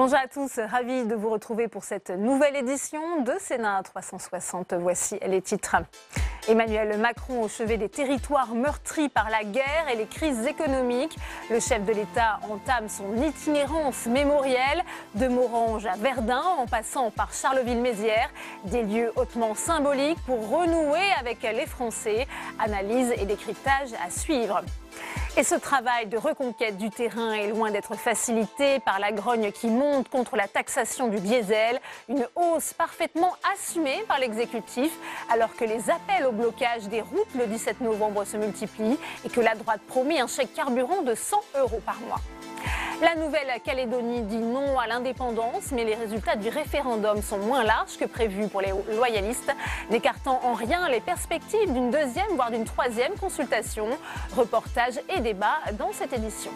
Bonjour à tous, ravi de vous retrouver pour cette nouvelle édition de Sénat 360. Voici les titres. Emmanuel Macron au chevet des territoires meurtris par la guerre et les crises économiques. Le chef de l'État entame son itinérance mémorielle de Morhange à Verdun en passant par Charleville-Mézières. Des lieux hautement symboliques pour renouer avec les Français. Analyse et décryptage à suivre. Et ce travail de reconquête du terrain est loin d'être facilité par la grogne qui monte contre la taxation du diesel. Une hausse parfaitement assumée par l'exécutif alors que les appels au blocage des routes le 17 novembre se multiplient et que la droite promet un chèque carburant de 100 € par mois. La Nouvelle-Calédonie dit non à l'indépendance, mais les résultats du référendum sont moins larges que prévu pour les loyalistes, n'écartant en rien les perspectives d'une deuxième, voire d'une troisième consultation. Reportage et débat dans cette édition.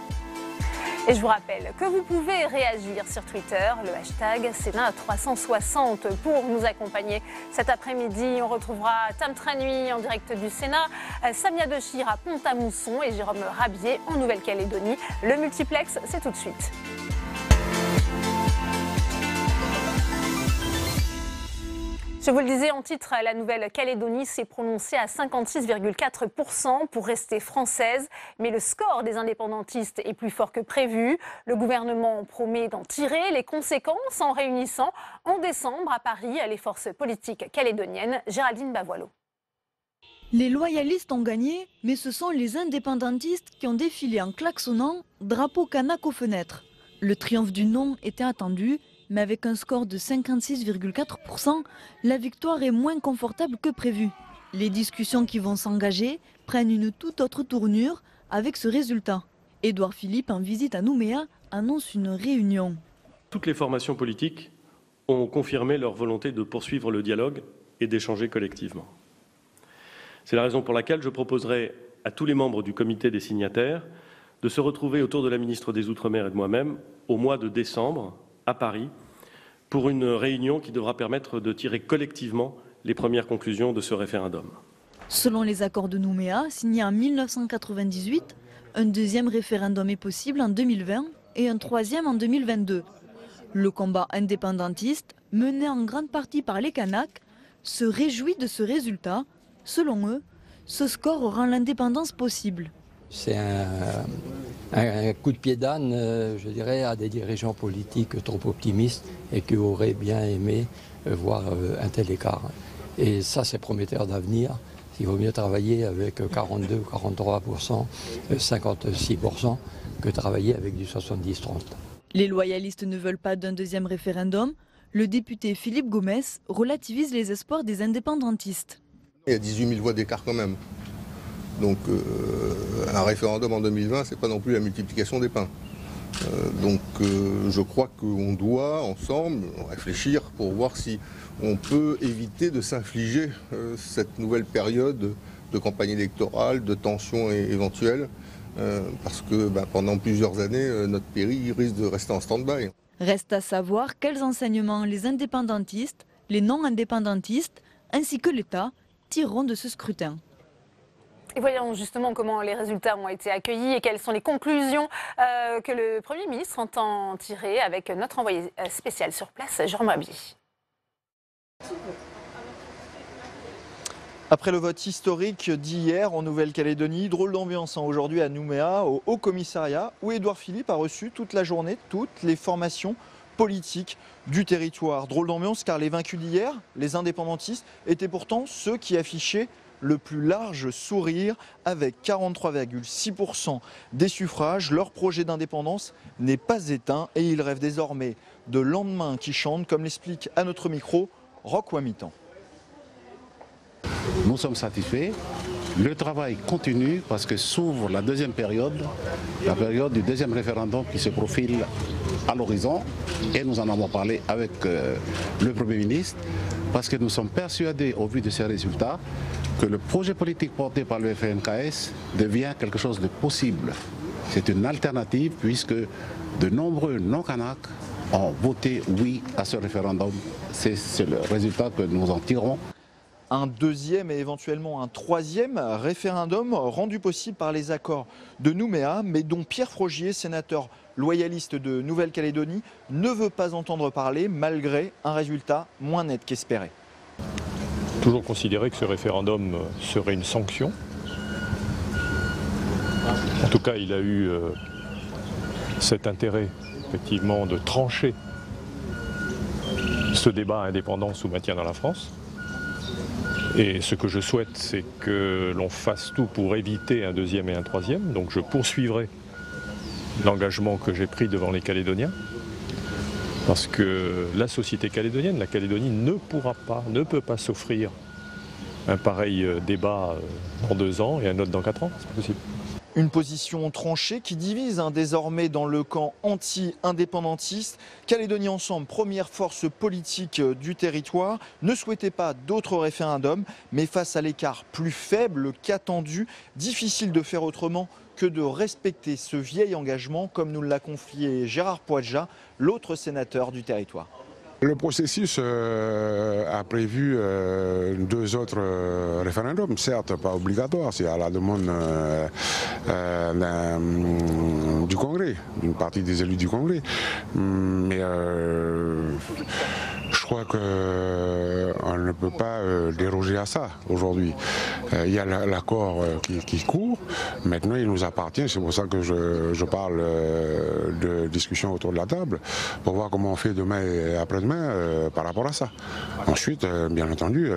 Et je vous rappelle que vous pouvez réagir sur Twitter, le hashtag Sénat360 pour nous accompagner cet après-midi. On retrouvera Tam Tranui en direct du Sénat, Samia Dechir à Pont-à-Mousson et Jérôme Rabier en Nouvelle-Calédonie. Le multiplex, c'est tout de suite. Je vous le disais en titre, la Nouvelle-Calédonie s'est prononcée à 56,4% pour rester française. Mais le score des indépendantistes est plus fort que prévu. Le gouvernement promet d'en tirer les conséquences en réunissant en décembre à Paris les forces politiques calédoniennes. Géraldine Bavoilo. Les loyalistes ont gagné, mais ce sont les indépendantistes qui ont défilé en klaxonnant, drapeau kanak aux fenêtres. Le triomphe du non était attendu. Mais avec un score de 56,4%, la victoire est moins confortable que prévu. Les discussions qui vont s'engager prennent une toute autre tournure avec ce résultat. Édouard Philippe, en visite à Nouméa, annonce une réunion. Toutes les formations politiques ont confirmé leur volonté de poursuivre le dialogue et d'échanger collectivement. C'est la raison pour laquelle je proposerai à tous les membres du comité des signataires de se retrouver autour de la ministre des Outre-mer et de moi-même au mois de décembre, à Paris, pour une réunion qui devra permettre de tirer collectivement les premières conclusions de ce référendum. Selon les accords de Nouméa, signés en 1998, un deuxième référendum est possible en 2020 et un troisième en 2022. Le combat indépendantiste, mené en grande partie par les Kanaks, se réjouit de ce résultat. Selon eux, ce score rend l'indépendance possible. C'est un coup de pied d'âne, je dirais, à des dirigeants politiques trop optimistes et qui auraient bien aimé voir un tel écart. Et ça, c'est prometteur d'avenir. Il vaut mieux travailler avec 42 ou 43%, 56% que travailler avec du 70-30. Les loyalistes ne veulent pas d'un deuxième référendum. Le député Philippe Gomès relativise les espoirs des indépendantistes. Il y a 18 000 voix d'écart quand même. Donc un référendum en 2020, ce n'est pas non plus la multiplication des pains. Je crois qu'on doit ensemble réfléchir pour voir si on peut éviter de s'infliger cette nouvelle période de campagne électorale, de tensions éventuelles, parce que pendant plusieurs années, notre pays risque de rester en stand-by. Reste à savoir quels enseignements les indépendantistes, les non-indépendantistes, ainsi que l'État tireront de ce scrutin. Et voyons justement comment les résultats ont été accueillis et quelles sont les conclusions que le Premier ministre entend tirer avec notre envoyé spécial sur place, Jérôme Rabier. Après le vote historique d'hier en Nouvelle-Calédonie, drôle d'ambiance aujourd'hui à Nouméa, au Haut-Commissariat, où Édouard Philippe a reçu toute la journée toutes les formations politiques du territoire. Drôle d'ambiance car les vaincus d'hier, les indépendantistes, étaient pourtant ceux qui affichaient le plus large sourire avec 43,6% des suffrages. Leur projet d'indépendance n'est pas éteint et ils rêvent désormais de lendemain qui chantent, comme l'explique à notre micro Roch Wamitan. Nous sommes satisfaits. Le travail continue parce que s'ouvre la deuxième période, la période du deuxième référendum qui se profile à l'horizon. Et nous en avons parlé avec le Premier ministre parce que nous sommes persuadés, au vu de ces résultats, que le projet politique porté par le FNKS devient quelque chose de possible. C'est une alternative puisque de nombreux non-Kanaks ont voté oui à ce référendum. C'est le résultat que nous en tirons. Un deuxième et éventuellement un troisième référendum rendu possible par les accords de Nouméa, mais dont Pierre Frogier, sénateur loyaliste de Nouvelle-Calédonie, ne veut pas entendre parler malgré un résultat moins net qu'espéré. Toujours considérer que ce référendum serait une sanction. En tout cas, il a eu cet intérêt, effectivement, de trancher ce débat indépendance ou maintien dans la France. Et ce que je souhaite, c'est que l'on fasse tout pour éviter un deuxième et un troisième. Donc je poursuivrai l'engagement que j'ai pris devant les Calédoniens. Parce que la société calédonienne, la Calédonie, ne peut pas s'offrir un pareil débat dans 2 ans et un autre dans 4 ans. C'est pas possible. Une position tranchée qui divise désormais dans le camp anti-indépendantiste. Calédonie Ensemble, première force politique du territoire, ne souhaitait pas d'autres référendums, mais face à l'écart plus faible qu'attendu, difficile de faire autrement que de respecter ce vieil engagement, comme nous l'a confié Gérard Poadja, l'autre sénateur du territoire. Le processus a prévu 2 autres référendums, certes pas obligatoires, c'est à la demande du Congrès, d'une partie des élus du Congrès. Mais je crois qu'on ne peut pas déroger à ça aujourd'hui. Il y a l'accord qui court, maintenant il nous appartient, c'est pour ça que je parle de discussion autour de la table, pour voir comment on fait demain et après-demain par rapport à ça. Ensuite, bien entendu,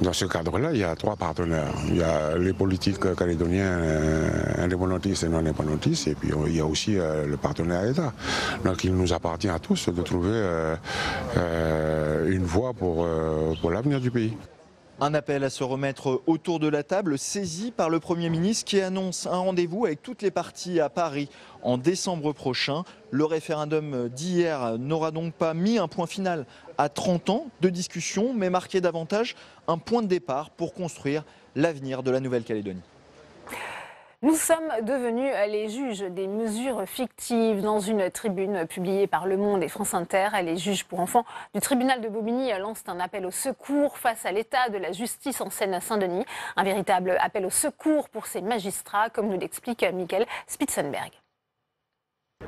dans ce cadre-là, il y a 3 partenaires. Il y a les politiques calédoniens indépendantistes et non indépendantistes, et puis il y a aussi le partenaire État. Donc il nous appartient à tous de trouver une voie pour l'avenir du pays. Un appel à se remettre autour de la table saisi par le Premier ministre qui annonce un rendez-vous avec toutes les parties à Paris en décembre prochain. Le référendum d'hier n'aura donc pas mis un point final à 30 ans de discussion, mais marqué davantage un point de départ pour construire l'avenir de la Nouvelle-Calédonie. Nous sommes devenus les juges des mesures fictives. Dans une tribune publiée par Le Monde et France Inter, les juges pour enfants du tribunal de Bobigny lancent un appel au secours face à l'état de la justice en Seine-Saint-Denis. Un véritable appel au secours pour ces magistrats, comme nous l'explique Michael Spitzenberg.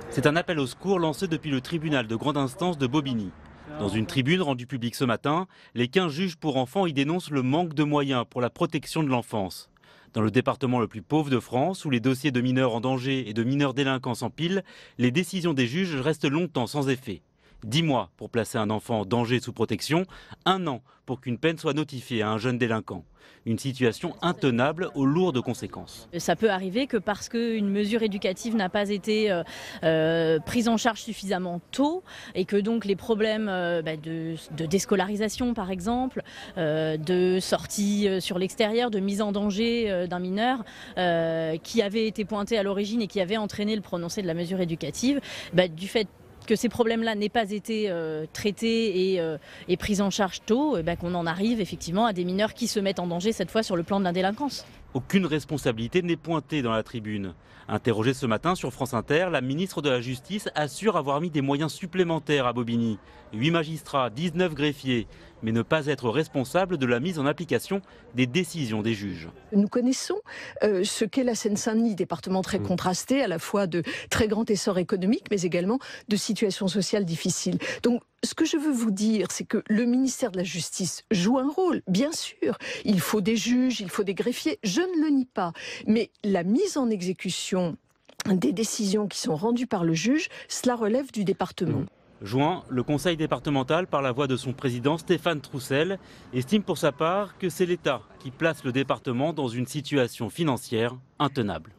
C'est un appel au secours lancé depuis le tribunal de grande instance de Bobigny. Dans une tribune rendue publique ce matin, les 15 juges pour enfants y dénoncent le manque de moyens pour la protection de l'enfance. Dans le département le plus pauvre de France, où les dossiers de mineurs en danger et de mineurs délinquants s'empilent, les décisions des juges restent longtemps sans effet. 10 mois pour placer un enfant en danger sous protection, 1 an pour qu'une peine soit notifiée à un jeune délinquant. Une situation intenable aux lourdes conséquences. Ça peut arriver que parce qu'une mesure éducative n'a pas été prise en charge suffisamment tôt et que donc les problèmes de déscolarisation par exemple, de sortie sur l'extérieur, de mise en danger d'un mineur qui avait été pointé à l'origine et qui avait entraîné le prononcé de la mesure éducative, du fait que ces problèmes-là n'aient pas été traités et pris en charge tôt, qu'on en arrive effectivement à des mineurs qui se mettent en danger cette fois sur le plan de la délinquance. Aucune responsabilité n'est pointée dans la tribune. Interrogée ce matin sur France Inter, la ministre de la Justice assure avoir mis des moyens supplémentaires à Bobigny. 8 magistrats, 19 greffiers, mais ne pas être responsable de la mise en application des décisions des juges. Nous connaissons ce qu'est la Seine-Saint-Denis, département très contrasté, à la fois de très grand essor économique, mais également de situations sociales difficiles. Donc, ce que je veux vous dire, c'est que le ministère de la Justice joue un rôle, bien sûr. Il faut des juges, il faut des greffiers, je ne le nie pas. Mais la mise en exécution des décisions qui sont rendues par le juge, cela relève du département. Juin, le conseil départemental, par la voix de son président Stéphane Troussel, estime pour sa part que c'est l'État qui place le département dans une situation financière intenable.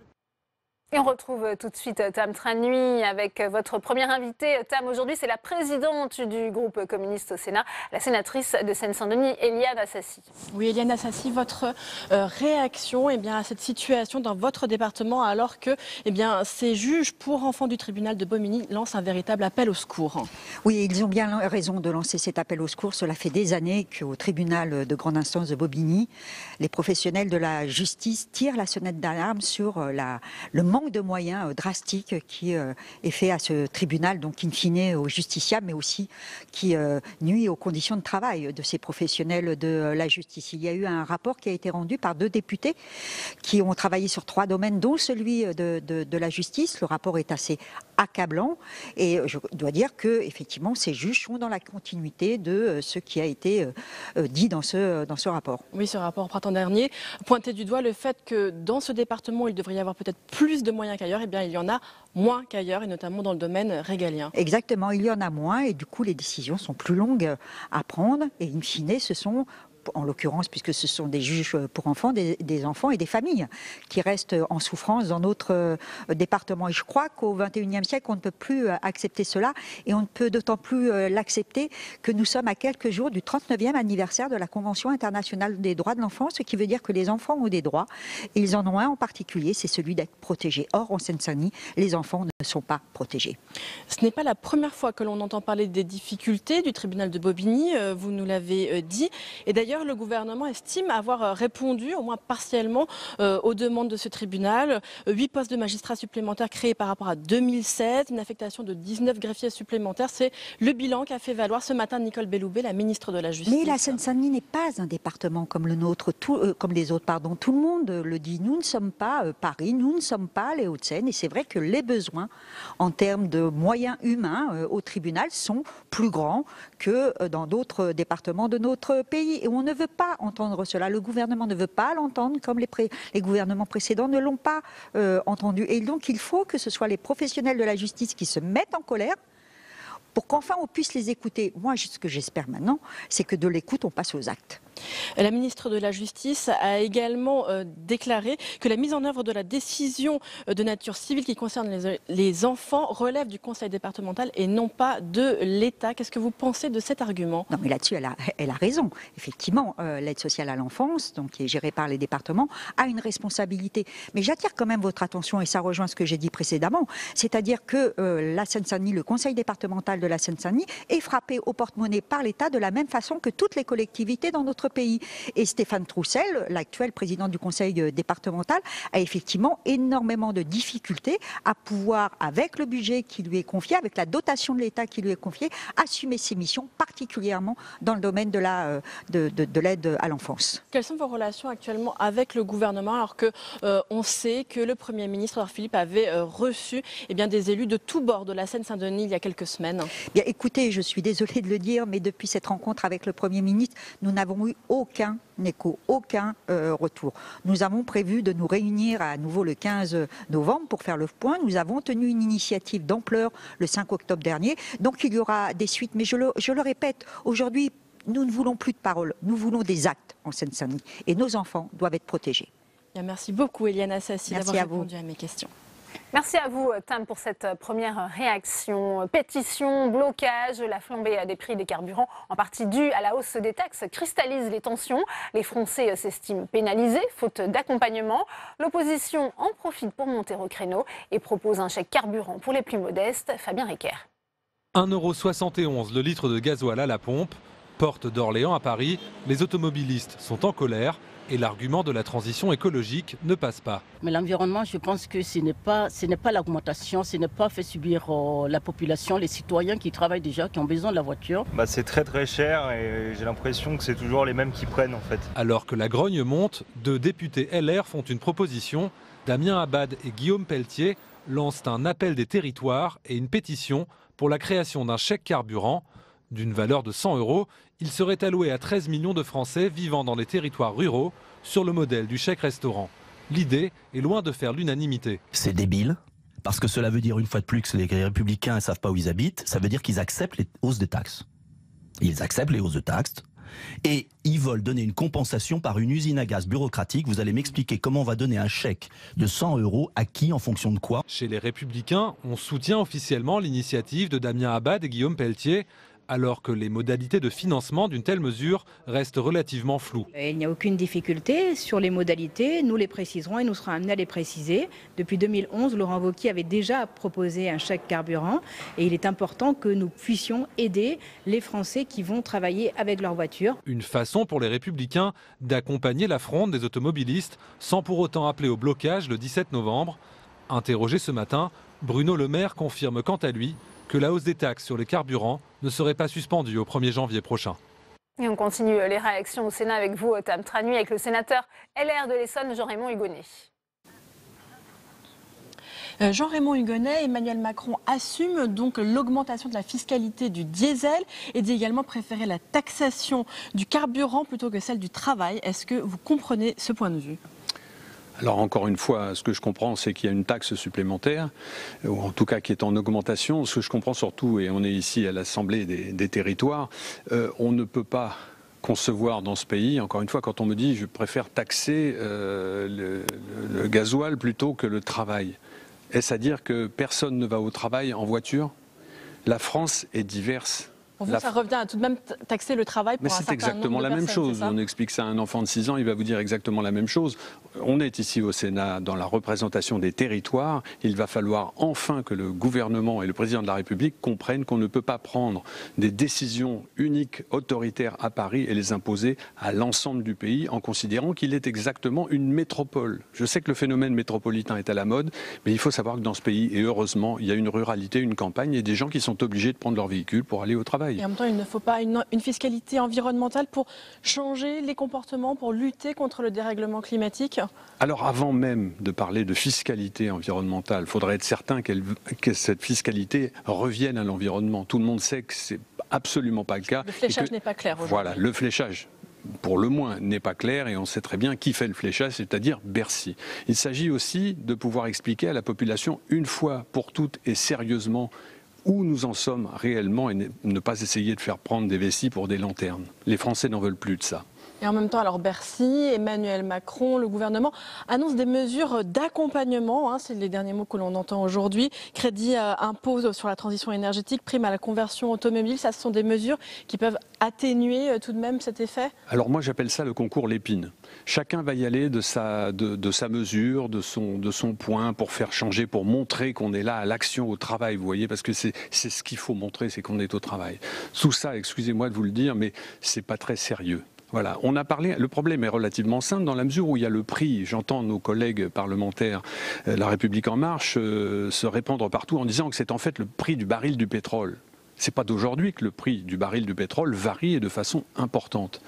Et on retrouve tout de suite Tam Tranui avec votre première invitée. Tam, aujourd'hui, c'est la présidente du groupe communiste au Sénat, la sénatrice de Seine-Saint-Denis, Éliane Assassi. Oui, Éliane Assassi, votre réaction à cette situation dans votre département alors que ces juges pour enfants du tribunal de Bobigny lancent un véritable appel au secours. Oui, ils ont bien raison de lancer cet appel au secours. Cela fait des années qu'au tribunal de grande instance de Bobigny, les professionnels de la justice tirent la sonnette d'alarme sur le manque manque de moyens drastique qui est fait à ce tribunal, donc in fine aux justiciables, mais aussi qui nuit aux conditions de travail de ces professionnels de la justice. Il y a eu un rapport qui a été rendu par 2 députés qui ont travaillé sur 3 domaines, dont celui de la justice. Le rapport est assez accablant et je dois dire que effectivement ces juges sont dans la continuité de ce qui a été dit dans ce rapport. Oui, ce rapport printemps dernier pointait du doigt le fait que dans ce département il devrait y avoir peut-être plus de moyens qu'ailleurs. Eh bien il y en a moins qu'ailleurs et notamment dans le domaine régalien. Exactement, il y en a moins et du coup les décisions sont plus longues à prendre et in fine ce sont, en l'occurrence, puisque ce sont des juges pour enfants, des enfants et des familles qui restent en souffrance dans notre département. Et je crois qu'au XXIe siècle, on ne peut plus accepter cela et on ne peut d'autant plus l'accepter que nous sommes à quelques jours du 39e anniversaire de la Convention internationale des droits de l'enfant, ce qui veut dire que les enfants ont des droits et ils en ont un en particulier, c'est celui d'être protégés. Or, en Seine-Saint-Denis, les enfants ne sont pas protégés. Ce n'est pas la première fois que l'on entend parler des difficultés du tribunal de Bobigny, vous nous l'avez dit. Et d'ailleurs, le gouvernement estime avoir répondu, au moins partiellement, aux demandes de ce tribunal. 8 postes de magistrats supplémentaires créés par rapport à 2016, une affectation de 19 greffiers supplémentaires. C'est le bilan qu'a fait valoir ce matin Nicole Belloubet, la ministre de la Justice. Mais la Seine-Saint-Denis n'est pas un département comme le nôtre, comme les autres, pardon. Tout le monde le dit. Nous ne sommes pas Paris, nous ne sommes pas les Hauts-de-Seine. Et c'est vrai que les besoins en termes de moyens humains au tribunal sont plus grands que dans d'autres départements de notre pays. Et on ne veut pas entendre cela. Le gouvernement ne veut pas l'entendre comme les gouvernements précédents ne l'ont pas entendu. Et donc il faut que ce soit les professionnels de la justice qui se mettent en colère pour qu'enfin on puisse les écouter. Moi, ce que j'espère maintenant, c'est que de l'écoute, on passe aux actes. La ministre de la Justice a également déclaré que la mise en œuvre de la décision de nature civile qui concerne les enfants relève du conseil départemental et non pas de l'État. Qu'est-ce que vous pensez de cet argument? Non, mais là-dessus, elle a raison. Effectivement, l'aide sociale à l'enfance, donc qui est gérée par les départements, a une responsabilité. Mais j'attire quand même votre attention, et ça rejoint ce que j'ai dit précédemment, c'est-à-dire que la Seine-Saint-Denis, le conseil départemental de la Seine-Saint-Denis, est frappé au porte-monnaie par l'État de la même façon que toutes les collectivités dans notre pays. Et Stéphane Troussel, l'actuel président du conseil départemental, a effectivement énormément de difficultés à pouvoir, avec le budget qui lui est confié, avec la dotation de l'État qui lui est confiée, assumer ses missions, particulièrement dans le domaine de l'aide à l'enfance. Quelles sont vos relations actuellement avec le gouvernement, alors que on sait que le Premier ministre Édouard Philippe avait reçu des élus de tous bords de la Seine-Saint-Denis il y a quelques semaines? Bien, écoutez, je suis désolée de le dire, mais depuis cette rencontre avec le Premier ministre, nous n'avons eu aucun écho, aucun retour. Nous avons prévu de nous réunir à nouveau le 15 novembre pour faire le point. Nous avons tenu une initiative d'ampleur le 5 octobre dernier. Donc il y aura des suites. Mais je le répète, aujourd'hui, nous ne voulons plus de paroles. Nous voulons des actes en Seine-Saint-Denis. Et nos enfants doivent être protégés. Bien, merci beaucoup Eliane Assassi d'avoir répondu à mes questions. Merci à vous, Tam, pour cette première réaction. Pétition, blocage, la flambée des prix des carburants, en partie due à la hausse des taxes, cristallise les tensions. Les Français s'estiment pénalisés, faute d'accompagnement. L'opposition en profite pour monter au créneau et propose un chèque carburant pour les plus modestes. Fabien Riquer. 1,71 € le litre de gasoil à la pompe. Porte d'Orléans à Paris, les automobilistes sont en colère et l'argument de la transition écologique ne passe pas. Mais l'environnement, je pense que ce n'est pas l'augmentation, ce n'est pas fait subir la population, les citoyens qui travaillent déjà, qui ont besoin de la voiture. C'est très très cher et j'ai l'impression que c'est toujours les mêmes qui prennent en fait. Alors que la grogne monte, 2 députés LR font une proposition. Damien Abad et Guillaume Pelletier lancent un appel des territoires et une pétition pour la création d'un chèque carburant. D'une valeur de 100 €, il serait alloué à 13 millions de Français vivant dans les territoires ruraux, sur le modèle du chèque restaurant. L'idée est loin de faire l'unanimité. C'est débile, parce que cela veut dire une fois de plus que les Républicains ne savent pas où ils habitent, ça veut dire qu'ils acceptent les hausses de taxes. Ils acceptent les hausses de taxes et ils veulent donner une compensation par une usine à gaz bureaucratique. Vous allez m'expliquer comment on va donner un chèque de 100 € à qui, en fonction de quoi? Chez les Républicains, on soutient officiellement l'initiative de Damien Abad et Guillaume Pelletier, alors que les modalités de financement d'une telle mesure restent relativement floues. Il n'y a aucune difficulté sur les modalités, nous les préciserons et nous serons amenés à les préciser. Depuis 2011, Laurent Wauquiez avait déjà proposé un chèque carburant et il est important que nous puissions aider les Français qui vont travailler avec leur voiture. Une façon pour les Républicains d'accompagner la fronde des automobilistes sans pour autant appeler au blocage le 17 novembre. Interrogé ce matin, Bruno Le Maire confirme quant à lui que la hausse des taxes sur les carburants ne serait pas suspendue au 1er janvier prochain. Et on continue les réactions au Sénat avec vous, Tam Tranui, avec le sénateur LR de l'Essonne, Jean-Raymond Hugonet. Jean-Raymond Hugonet, Emmanuel Macron assume donc l'augmentation de la fiscalité du diesel et dit également préférer la taxation du carburant plutôt que celle du travail. Est-ce que vous comprenez ce point de vue ? Alors encore une fois, ce que je comprends, c'est qu'il y a une taxe supplémentaire, ou en tout cas qui est en augmentation. Ce que je comprends surtout, et on est ici à l'Assemblée des territoires, on ne peut pas concevoir dans ce pays, encore une fois, quand on me dit je préfère taxer le gasoil plutôt que le travail. Est-ce à dire que personne ne va au travail en voiture ? La France est diverse. Pour vous, ça revient à tout de même taxer le travail pour un certain nombre de personnes. Mais c'est exactement la même chose. On explique ça à un enfant de 6 ans, il va vous dire exactement la même chose. On est ici au Sénat dans la représentation des territoires. Il va falloir enfin que le gouvernement et le président de la République comprennent qu'on ne peut pas prendre des décisions uniques, autoritaires à Paris et les imposer à l'ensemble du pays en considérant qu'il est exactement une métropole. Je sais que le phénomène métropolitain est à la mode, mais il faut savoir que dans ce pays, et heureusement, il y a une ruralité, une campagne et des gens qui sont obligés de prendre leur véhicule pour aller au travail. Et en même temps, il ne faut pas une fiscalité environnementale pour changer les comportements, pour lutter contre le dérèglement climatique ? Alors avant même de parler de fiscalité environnementale, il faudrait être certain que cette fiscalité revienne à l'environnement. Tout le monde sait que ce n'est absolument pas le cas. Le fléchage n'est pas clair aujourd'hui. Voilà, le fléchage, pour le moins, n'est pas clair et on sait très bien qui fait le fléchage, c'est-à-dire Bercy. Il s'agit aussi de pouvoir expliquer à la population une fois pour toutes et sérieusement où nous en sommes réellement et ne pas essayer de faire prendre des vessies pour des lanternes. Les Français n'en veulent plus de ça. Et en même temps, alors Bercy, Emmanuel Macron, le gouvernement annonce des mesures d'accompagnement, c'est les derniers mots que l'on entend aujourd'hui. Crédit impôt sur la transition énergétique, prime à la conversion automobile, ça ce sont des mesures qui peuvent atténuer tout de même cet effet ? Alors moi j'appelle ça le concours Lépine. Chacun va y aller de sa mesure, de son point pour faire changer, pour montrer qu'on est là à l'action, au travail, vous voyez, parce que c'est ce qu'il faut montrer, c'est qu'on est au travail. Tout ça, excusez-moi de vous le dire, mais c'est pas très sérieux. Voilà, on a parlé. Le problème est relativement simple dans la mesure où il y a le prix. J'entends nos collègues parlementaires, La République en marche, se répandre partout en disant que c'est en fait le prix du baril du pétrole. C'est pas d'aujourd'hui que le prix du baril du pétrole varie et de façon importante.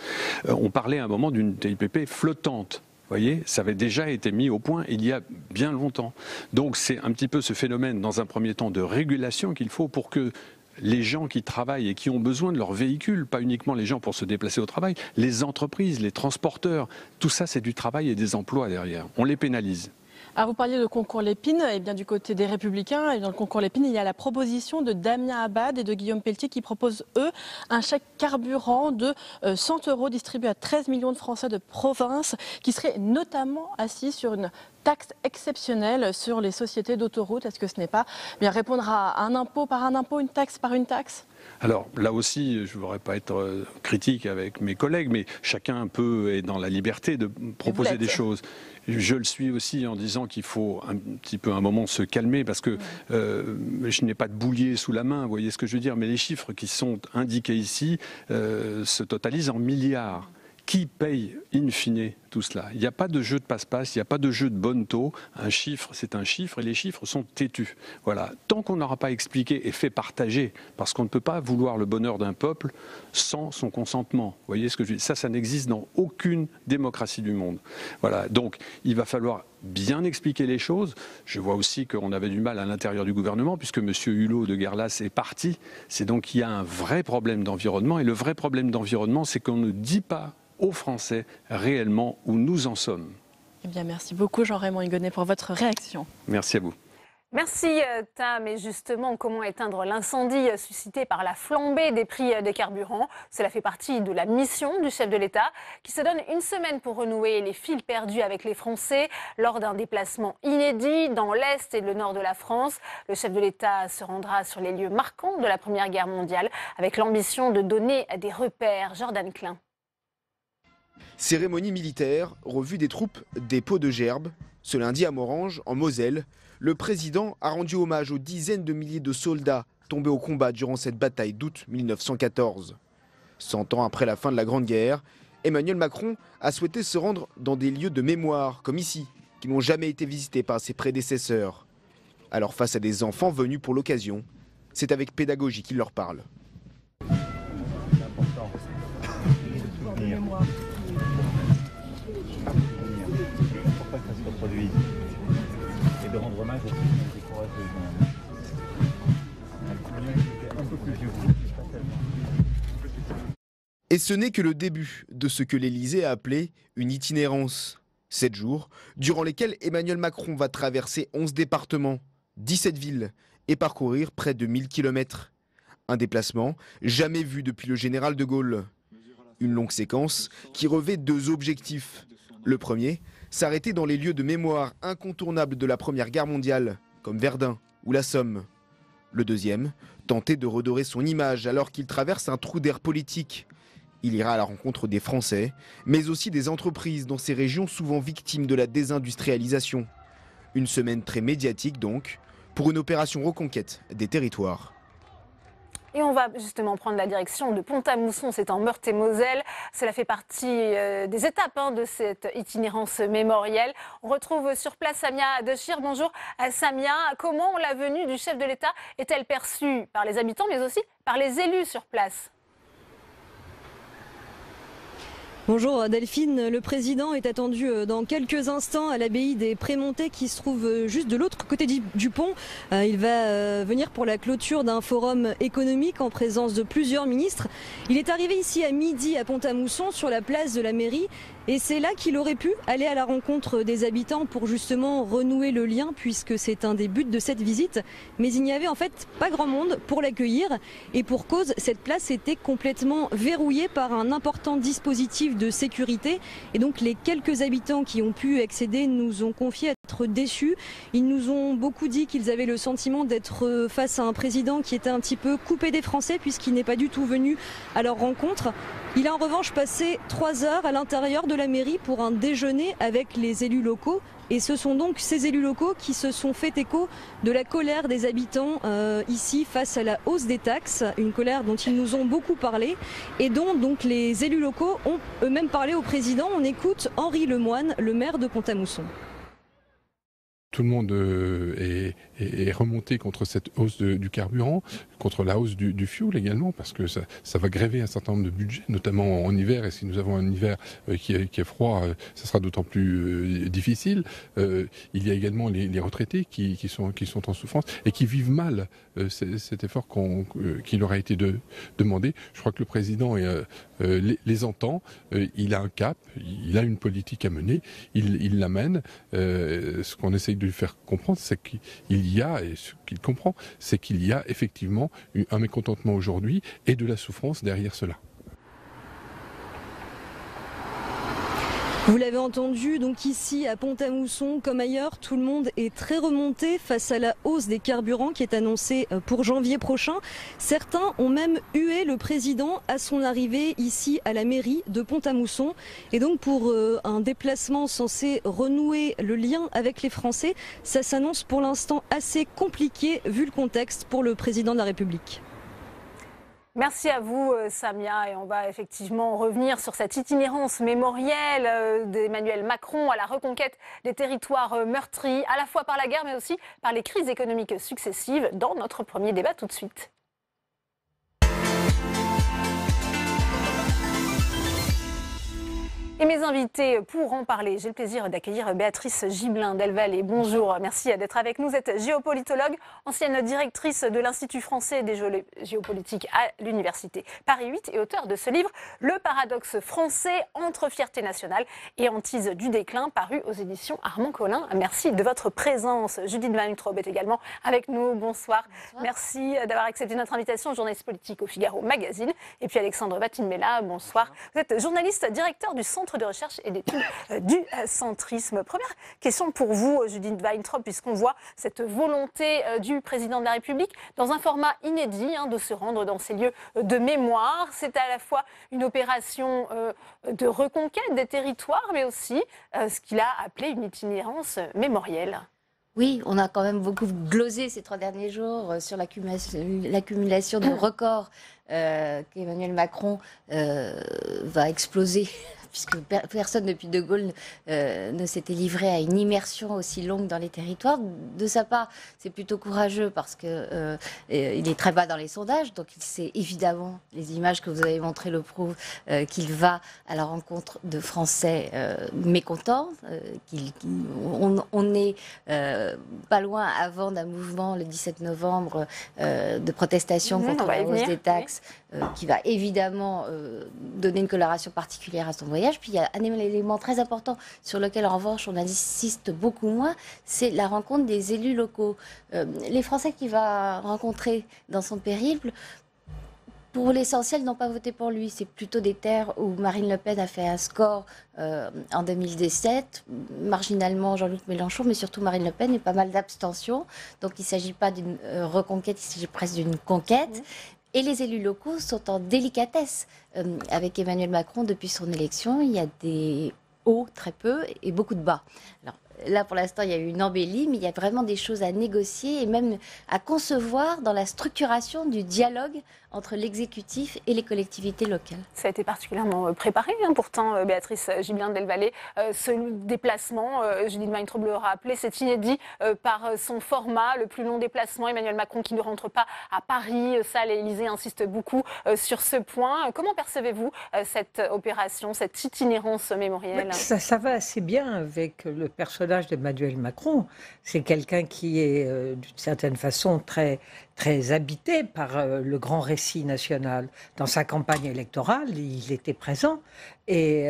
On parlait à un moment d'une TIPP flottante. Vous voyez, ça avait déjà été mis au point il y a bien longtemps. Donc c'est un petit peu ce phénomène, dans un premier temps, de régulation qu'il faut pour que les gens qui travaillent et qui ont besoin de leur véhicule, pas uniquement les gens pour se déplacer au travail, les entreprises, les transporteurs, tout ça c'est du travail et des emplois derrière. On les pénalise. Alors vous parliez de concours Lépine, et bien du côté des Républicains, et dans le concours Lépine, il y a la proposition de Damien Abad et de Guillaume Pelletier qui proposent, eux, un chèque carburant de 100 € distribué à 13 millions de Français de province, qui serait notamment assis sur une taxe exceptionnelle sur les sociétés d'autoroutes. Est-ce que ce n'est pas bien répondre à un impôt par un impôt, une taxe par une taxe ? Alors là aussi, je ne voudrais pas être critique avec mes collègues, mais chacun est dans la liberté de proposer des choses. Je le suis aussi en disant qu'il faut un petit peu un moment se calmer parce que je n'ai pas de boulier sous la main, vous voyez ce que je veux dire, mais les chiffres qui sont indiqués ici se totalisent en milliards. Qui paye in fine tout cela? Il n'y a pas de jeu de passe-passe, il n'y a pas de jeu de bonneteau. Un chiffre, c'est un chiffre et les chiffres sont têtus. Voilà. Tant qu'on n'aura pas expliqué et fait partager, parce qu'on ne peut pas vouloir le bonheur d'un peuple sans son consentement. Vous voyez ce que je dis? Ça n'existe dans aucune démocratie du monde. Voilà. Donc, il va falloir bien expliquer les choses. Je vois aussi qu'on avait du mal à l'intérieur du gouvernement, puisque M. Hulot de Guerlas est parti. C'est donc qu'il y a un vrai problème d'environnement. Et le vrai problème d'environnement, c'est qu'on ne dit pas aux Français réellement où nous en sommes. Eh bien, merci beaucoup Jean-Raymond Hugonet pour votre réaction. Merci à vous. Merci Tam. Et justement, comment éteindre l'incendie suscité par la flambée des prix des carburants? Cela fait partie de la mission du chef de l'État qui se donne une semaine pour renouer les fils perdus avec les Français lors d'un déplacement inédit dans l'Est et le Nord de la France. Le chef de l'État se rendra sur les lieux marquants de la Première Guerre mondiale avec l'ambition de donner des repères. Jordan Klein. Cérémonie militaire, revue des troupes des Pots de Gerbe. Ce lundi à Morange, en Moselle, le président a rendu hommage aux dizaines de milliers de soldats tombés au combat durant cette bataille d'août 1914. 100 ans après la fin de la Grande Guerre, Emmanuel Macron a souhaité se rendre dans des lieux de mémoire, comme ici, qui n'ont jamais été visités par ses prédécesseurs. Alors face à des enfants venus pour l'occasion, c'est avec pédagogie qu'il leur parle. Et de rendre hommage aussi au courage un peu plus vieux. Et ce n'est que le début de ce que l'Élysée a appelé une itinérance. 7 jours, durant lesquels Emmanuel Macron va traverser 11 départements, 17 villes et parcourir près de 1000 km. Un déplacement jamais vu depuis le général de Gaulle. Une longue séquence qui revêt 2 objectifs. Le premier, s'arrêter dans les lieux de mémoire incontournables de la Première Guerre mondiale, comme Verdun ou la Somme. Le deuxième, tenter de redorer son image alors qu'il traverse un trou d'air politique. Il ira à la rencontre des Français, mais aussi des entreprises dans ces régions souvent victimes de la désindustrialisation. Une semaine très médiatique donc, pour une opération reconquête des territoires. Et on va justement prendre la direction de Pont-à-Mousson, c'est en Meurthe-et-Moselle. Cela fait partie des étapes de cette itinérance mémorielle. On retrouve sur place Samia Dechir. Bonjour Samia, comment la venue du chef de l'État est-elle perçue par les habitants mais aussi par les élus sur place ? Bonjour Delphine, le président est attendu dans quelques instants à l'abbaye des Prémontés qui se trouve juste de l'autre côté du pont. Il va venir pour la clôture d'un forum économique en présence de plusieurs ministres. Il est arrivé ici à midi à Pont-à-Mousson sur la place de la mairie et c'est là qu'il aurait pu aller à la rencontre des habitants pour justement renouer le lien puisque c'est un des buts de cette visite. Mais il n'y avait en fait pas grand monde pour l'accueillir et pour cause, cette place était complètement verrouillée par un important dispositif de sécurité et donc les quelques habitants qui ont pu accéder nous ont confié être déçus. Ils nous ont beaucoup dit qu'ils avaient le sentiment d'être face à un président qui était un petit peu coupé des Français puisqu'il n'est pas du tout venu à leur rencontre. Il a en revanche passé 3 heures à l'intérieur de la mairie pour un déjeuner avec les élus locaux. Et ce sont donc ces élus locaux qui se sont fait écho de la colère des habitants ici face à la hausse des taxes, une colère dont ils nous ont beaucoup parlé et dont donc les élus locaux ont eux-mêmes parlé au président. On écoute Henri Lemoine, le maire de Pont-à-Mousson. Tout le monde est remonté contre cette hausse du carburant, contre la hausse du fuel également, parce que ça va gréver un certain nombre de budgets, notamment en hiver. Et si nous avons un hiver qui est froid, ça ssera d'autant plus difficile. Il y a également les retraités qui sont en souffrance et qui vivent mal cet effort qui leur a été demandé. Je crois que le président les entend. Il a un cap, il a une politique à mener, il l'amène. Ce qu'on essaye de lui faire comprendre, c'est qu'il y a, et ce qu'il comprend, c'est qu'il y a effectivement un mécontentement aujourd'hui et de la souffrance derrière cela. Vous l'avez entendu, donc ici à Pont-à-Mousson, comme ailleurs, tout le monde est très remonté face à la hausse des carburants qui est annoncée pour janvier prochain. Certains ont même hué le président à son arrivée ici à la mairie de Pont-à-Mousson. Et donc pour un déplacement censé renouer le lien avec les Français, ça s'annonce pour l'instant assez compliqué vu le contexte pour le président de la République. Merci à vous Samia et on va effectivement revenir sur cette itinérance mémorielle d'Emmanuel Macron à la reconquête des territoires meurtris à la fois par la guerre mais aussi par les crises économiques successives dans notre premier débat tout de suite. Et mes invités pour en parler, j'ai le plaisir d'accueillir Béatrice Gibelin Delvalle. Bonjour, merci d'être avec nous. Vous êtes géopolitologue, ancienne directrice de l'Institut français des géopolitiques à l'Université Paris 8 et auteur de ce livre « Le paradoxe français entre fierté nationale et hantise du déclin » paru aux éditions Armand Collin. Merci de votre présence. Judith Weintraub est également avec nous. Bonsoir. Merci d'avoir accepté notre invitation, journaliste politique au Figaro Magazine. Et puis Alexandre Batinmella, bonsoir. Vous êtes journaliste, directeur du Centre de recherche et d'études du centrisme. Première question pour vous, Judith Weintraub, puisqu'on voit cette volonté du président de la République dans un format inédit de se rendre dans ces lieux de mémoire. C'est à la fois une opération de reconquête des territoires, mais aussi ce qu'il a appelé une itinérance mémorielle. Oui, on a quand même beaucoup glosé ces 3 derniers jours sur l'accumulation de records qu'Emmanuel Macron va exploser puisque personne depuis De Gaulle ne s'était livré à une immersion aussi longue dans les territoires. De sa part, c'est plutôt courageux parce que il est très bas dans les sondages, donc il sait évidemment, les images que vous avez montrées le prouvent, qu'il va à la rencontre de Français mécontents. On n'est pas loin avant d'un mouvement le 17 novembre de protestation contre la hausse des taxes, qui va évidemment donner une coloration particulière à son voyage. Puis il y a un élément très important sur lequel en revanche on insiste beaucoup moins, c'est la rencontre des élus locaux. Les Français qu'il va rencontrer dans son périple, pour l'essentiel, n'ont pas voté pour lui. C'est plutôt des terres où Marine Le Pen a fait un score en 2017, marginalement Jean-Luc Mélenchon, mais surtout Marine Le Pen, et pas mal d'abstention. Donc il ne s'agit pas d'une reconquête, il s'agit presque d'une conquête. Et les élus locaux sont en délicatesse. Avec Emmanuel Macron, depuis son élection, il y a des hauts, très peu, et beaucoup de bas. Alors, là, pour l'instant, il y a eu une embellie, mais il y a vraiment des choses à négocier et même à concevoir dans la structuration du dialogue entre l'exécutif et les collectivités locales. Ça a été particulièrement préparé, hein, pourtant, Béatrice Gibelin-Delvalle. Ce déplacement, Judith Weintraub le rappelait, c'est inédit par son format, le plus long déplacement. Emmanuel Macron qui ne rentre pas à Paris, ça, l'Élysée insiste beaucoup sur ce point. Comment percevez-vous cette opération, cette itinérance mémorielle? Ça va assez bien avec le personnage d'Emmanuel Macron. C'est quelqu'un qui est, d'une certaine façon, très habité par le grand récit national. Dans sa campagne électorale, il était présent. Et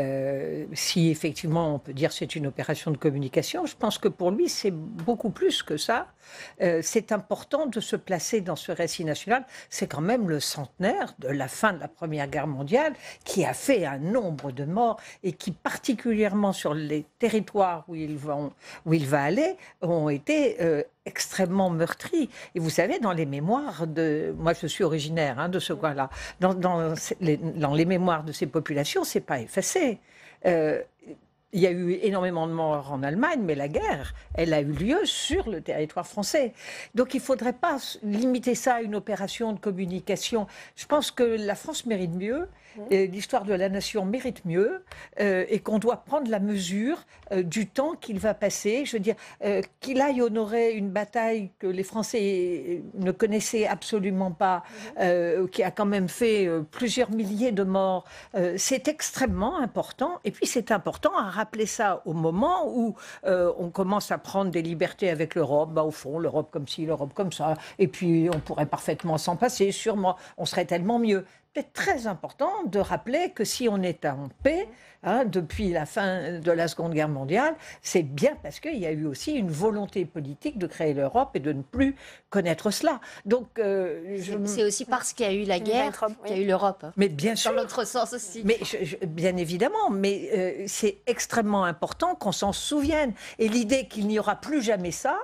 si effectivement on peut dire c'est une opération de communication, je pense que pour lui c'est beaucoup plus que ça. C'est important de se placer dans ce récit national. C'est quand même le centenaire de la fin de la Première Guerre mondiale qui a fait un nombre de morts et qui particulièrement sur les territoires où il va aller ont été extrêmement meurtris. Et vous savez, dans les mémoires de... Moi, je suis originaire de ce coin-là. Dans les mémoires de ces populations, c'est pas effacé. Il y a eu énormément de morts en Allemagne, mais la guerre, elle a eu lieu sur le territoire français. Donc il ne faudrait pas limiter ça à une opération de communication. Je pense que la France mérite mieux, l'histoire de la nation mérite mieux, et qu'on doit prendre la mesure du temps qu'il va passer. Je veux dire, qu'il aille honorer une bataille que les Français ne connaissaient absolument pas, qui a quand même fait plusieurs milliers de morts. C'est extrêmement important. Et puis c'est important à rappeler ça au moment où on commence à prendre des libertés avec l'Europe. Au fond, l'Europe comme ci, l'Europe comme ça. Et puis on pourrait parfaitement s'en passer, sûrement. On serait tellement mieux. C'est très important de rappeler que si on est en paix depuis la fin de la Seconde Guerre mondiale, c'est bien parce qu'il y a eu aussi une volonté politique de créer l'Europe et de ne plus connaître cela. Donc, c'est aussi parce qu'il y a eu la guerre qu'il y a eu l'Europe. Mais bien sûr. Dans l'autre sens aussi. Mais bien évidemment, mais c'est extrêmement important qu'on s'en souvienne. Et l'idée qu'il n'y aura plus jamais ça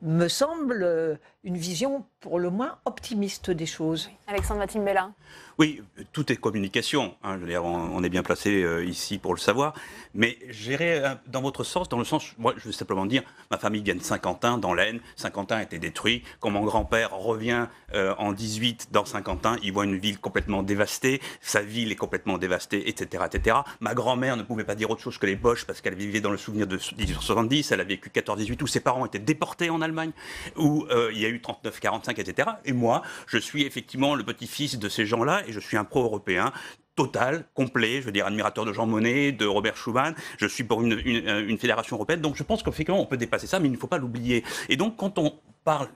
me semble une vision pour le moins optimiste des choses. Alexandre Matimbella. Oui, tout est communication. Je veux dire, on est bien placé ici pour le savoir. Mais j'irai dans votre sens, dans le sens, moi je veux simplement dire, ma famille vient de Saint-Quentin, dans l'Aisne. Saint-Quentin a été détruit. Quand mon grand-père revient en 18 dans Saint-Quentin, il voit une ville complètement dévastée. Sa ville est complètement dévastée, etc., etc. Ma grand-mère ne pouvait pas dire autre chose que les Boches parce qu'elle vivait dans le souvenir de 1870. Elle a vécu 14-18 où ses parents étaient déportés en Allemagne, où il y a eu 39-45, etc. Et moi, je suis effectivement le petit-fils de ces gens-là et je suis un pro-européen total, complet, je veux dire admirateur de Jean Monnet, de Robert Schuman, je suis pour une fédération européenne, donc je pense qu'effectivement on peut dépasser ça, mais il ne faut pas l'oublier. Et donc quand on parle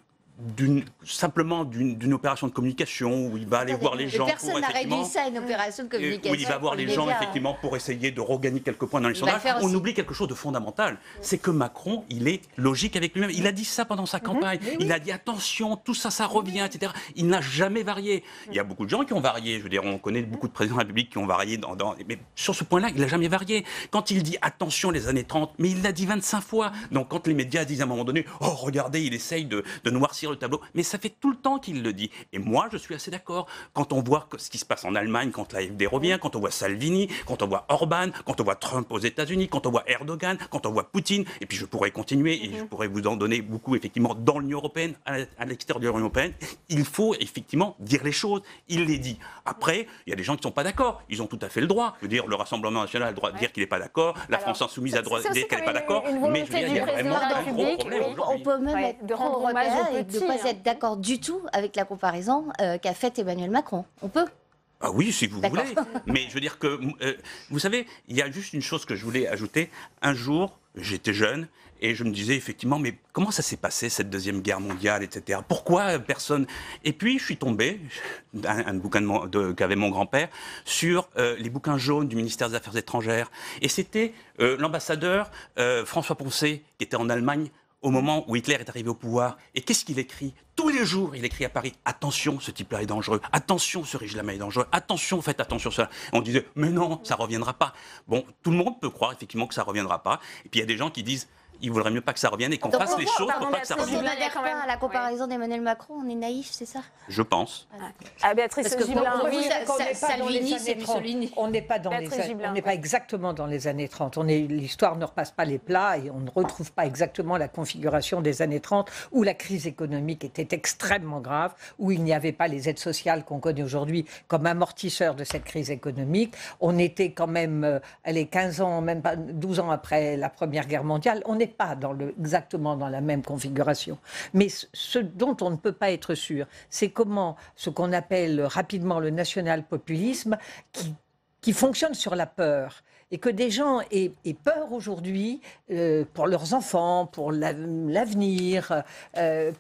simplement d'une opération de communication où il va aller voir les gens. Personne n'a réduit ça à une opération de communication. Où il va voir les gens effectivement pour essayer de regagner quelques points dans les sondages. On oublie quelque chose de fondamental, c'est que Macron, il est logique avec lui-même. Il a dit ça pendant sa campagne. Il a dit attention, tout ça, ça revient, etc. Il n'a jamais varié. Il y a beaucoup de gens qui ont varié. Je veux dire, on connaît beaucoup de présidents de la République qui ont varié. Mais sur ce point-là, il n'a jamais varié. Quand il dit attention les années 30, mais il l'a dit 25 fois. Donc quand les médias disent à un moment donné, oh regardez, il essaye de noircir noircir le tableau. Mais ça fait tout le temps qu'il le dit. Et moi, je suis assez d'accord. Quand on voit ce qui se passe en Allemagne, quand l'AfD revient, quand on voit Salvini, quand on voit Orban, quand on voit Trump aux États-Unis, quand on voit Erdogan, quand on voit Poutine, et puis je pourrais continuer, et je pourrais vous en donner beaucoup, effectivement, dans l'Union européenne, à l'extérieur de l'Union européenne, il faut effectivement dire les choses. Il les dit. Après, il y a des gens qui ne sont pas d'accord. Ils ont tout à fait le droit. Je veux dire, le Rassemblement national a le droit de dire qu'il n'est pas d'accord. La France insoumise a le droit de dire qu'elle n'est pas d'accord. Mais je veux dire, il y a vraiment un gros problème aujourd'hui. On peut même être de rendre hommage aux et de ne pas être d'accord du tout avec la comparaison qu'a faite Emmanuel Macron. On peut. Ah oui, si vous voulez. Mais je veux dire que, vous savez, il y a juste une chose que je voulais ajouter. Un jour, j'étais jeune et je me disais effectivement, mais comment ça s'est passé cette Deuxième Guerre mondiale, etc. Pourquoi personne... Et puis je suis tombé, un bouquin qu'avait mon grand-père, sur les bouquins jaunes du ministère des Affaires étrangères. Et c'était l'ambassadeur François Poncet, qui était en Allemagne au moment où Hitler est arrivé au pouvoir. Et qu'est-ce qu'il écrit? Tous les jours, il écrit à Paris, attention, ce type-là est dangereux, attention, ce régime-là est dangereux, attention, faites attention à cela. On disait, mais non, ça ne reviendra pas. Bon, tout le monde peut croire effectivement que ça ne reviendra pas. Et puis il y a des gens qui disent, il vaudrait mieux pas que ça revienne et qu'on fasse les choses pour pas que ça revienne. On n'adhère pas à la comparaison d'Emmanuel Macron, on est naïf, c'est ça? Je pense. Ah, Béatrice Gibelin, Salvini, c'est Mussolini. On n'est pas exactement dans les années 30. L'histoire ne repasse pas les plats et on ne retrouve pas exactement la configuration des années 30 où la crise économique était extrêmement grave, où il n'y avait pas les aides sociales qu'on connaît aujourd'hui comme amortisseurs de cette crise économique. On était quand même 15 ans, même pas 12 ans après la Première Guerre mondiale. On n'est pas exactement dans la même configuration. Mais ce dont on ne peut pas être sûr, c'est comment ce qu'on appelle rapidement le national-populisme qui fonctionne sur la peur. Et que des gens aient peur aujourd'hui pour leurs enfants, pour l'avenir,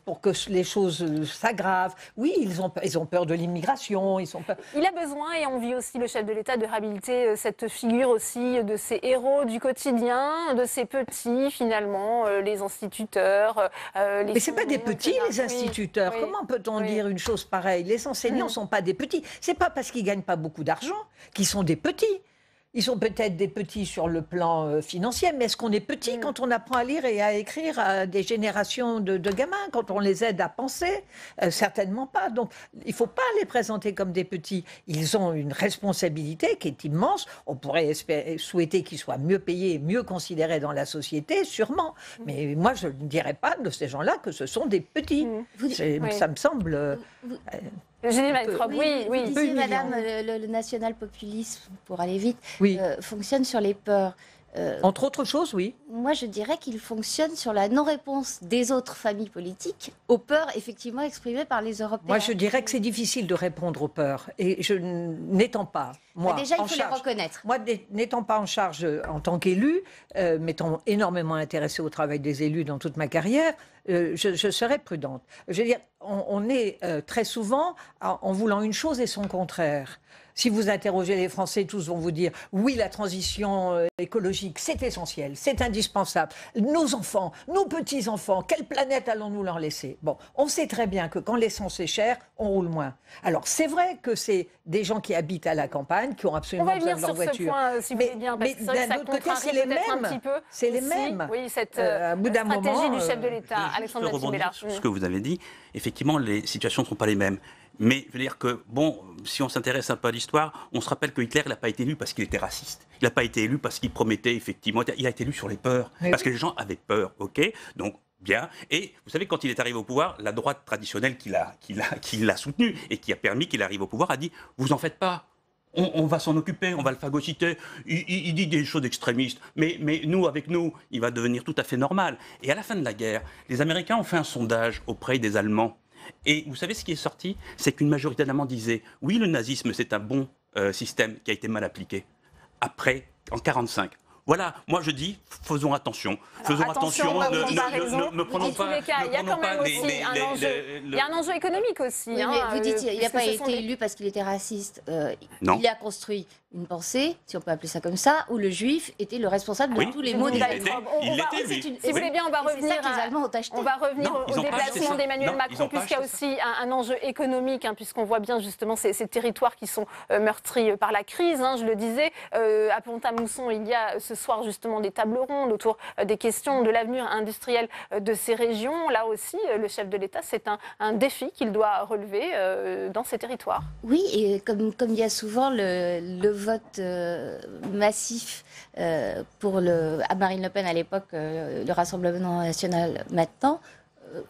pour que les choses s'aggravent. Oui, ils ont peur de l'immigration. Il a besoin, et on vit aussi le chef de l'État, de réhabiliter cette figure aussi de ces héros du quotidien, de ces petits, finalement, les instituteurs. Mais ce n'est pas des petits, les instituteurs. Oui. Comment peut-on dire une chose pareille? Les enseignants ne sont pas des petits. Ce n'est pas parce qu'ils ne gagnent pas beaucoup d'argent qu'ils sont des petits. Ils sont peut-être des petits sur le plan financier, mais est-ce qu'on est petit quand on apprend à lire et à écrire à des générations de gamins, quand on les aide à penser? Certainement pas. Donc, il ne faut pas les présenter comme des petits. Ils ont une responsabilité qui est immense. On pourrait souhaiter qu'ils soient mieux payés et mieux considérés dans la société, sûrement. Mais moi, je ne dirais pas de ces gens-là que ce sont des petits. Ça me semble... Vous disiez, madame, le national-populisme, pour aller vite, fonctionne sur les peurs. Entre autres choses, oui. Moi, je dirais qu'il fonctionne sur la non-réponse des autres familles politiques aux peurs effectivement exprimées par les Européens. Moi, je dirais que c'est difficile de répondre aux peurs. Et n'étant pas, moi, déjà, il faut les reconnaître. Moi, n'étant pas en charge en tant qu'élu, m'étant énormément intéressée au travail des élus dans toute ma carrière, je serais prudente. Je veux dire, on est très souvent en voulant une chose et son contraire. Si vous interrogez les Français, tous vont vous dire « Oui, la transition écologique, c'est essentiel, c'est indispensable. Nos enfants, nos petits-enfants, quelle planète allons-nous leur laisser ?» Bon, on sait très bien que quand l'essence est chère, on roule moins. Alors, c'est vrai que c'est des gens qui habitent à la campagne, qui ont absolument besoin de leur voiture. On va venir sur ce point, si vous voulez bien, parce que d'un autre côté, c'est les mêmes. C'est les mêmes. Oui, cette à bout d'un stratégie moment, du chef de l'État, Alexandre Lattimella. Sur ce que vous avez dit, effectivement, les situations ne sont pas les mêmes. Mais je veux dire que, bon, si on s'intéresse un peu à l'histoire, on se rappelle que Hitler n'a pas été élu parce qu'il était raciste. Il n'a pas été élu parce qu'il promettait, effectivement, il a été élu sur les peurs. Parce que les gens avaient peur, ok? Donc, bien. Et vous savez, quand il est arrivé au pouvoir, la droite traditionnelle qui l'a soutenu et qui a permis qu'il arrive au pouvoir a dit « Vous en faites pas. On va s'en occuper, on va le phagocyter. Il dit des choses extrémistes, mais nous, avec nous, il va devenir tout à fait normal. » Et à la fin de la guerre, les Américains ont fait un sondage auprès des Allemands. Et vous savez ce qui est sorti? C'est qu'une majorité d'Allemands disait « Oui, le nazisme, c'est un bon système qui a été mal appliqué. » Après, en 1945. Voilà, moi je dis, faisons attention. Faisons attention, ne prenons pas... Il y a quand même aussi il y a un enjeu économique aussi. Oui, mais vous dites qu'il n'a pas été élu parce qu'il était raciste. Il a construit une pensée, si on peut appeler ça comme ça, où le juif était le responsable de tous les maux des Allemands. Si vous voulez bien, on va revenir au déplacement d'Emmanuel Macron, puisqu'il y a aussi un enjeu économique, puisqu'on voit bien justement ces territoires qui sont meurtris par la crise. Je le disais, à Pont-à-Mousson, il y a ce soir justement des tables rondes autour des questions de l'avenir industriel de ces régions. Là aussi, le chef de l'État, c'est un défi qu'il doit relever dans ces territoires. Oui, et comme il y a souvent le vote massif à Marine Le Pen à l'époque, le Rassemblement national maintenant,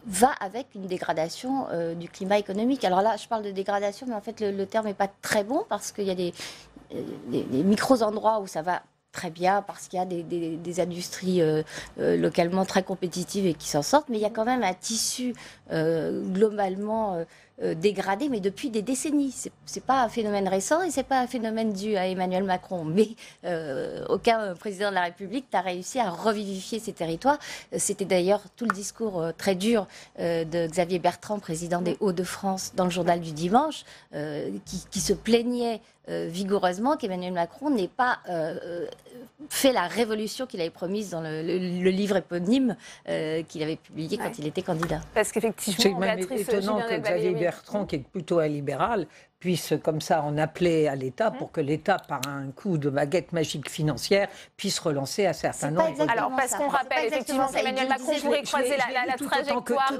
va avec une dégradation du climat économique. Alors là, je parle de dégradation, mais en fait, le terme n'est pas très bon parce qu'il y a des micros-endroits où ça va très bien parce qu'il y a des industries localement très compétitives et qui s'en sortent, mais il y a quand même un tissu globalement dégradé, mais depuis des décennies. C'est pas un phénomène récent et c'est pas un phénomène dû à Emmanuel Macron, mais aucun président de la République n'a réussi à revivifier ces territoires. C'était d'ailleurs tout le discours très dur de Xavier Bertrand, président des Hauts-de-France, dans le journal du dimanche, qui se plaignait vigoureusement qu'Emmanuel Macron n'ait pas fait la révolution qu'il avait promise dans le livre éponyme qu'il avait publié quand il était candidat. Parce qu'effectivement, c'est même étonnant que Xavier Bertrand, qui est plutôt un libéral, puisse comme ça en appeler à l'État pour que l'État, par un coup de baguette magique financière, puisse relancer un certain nombre. Alors, parce qu'on rappelle effectivement qu'Emmanuel Macron pourrait croiser la trajectoire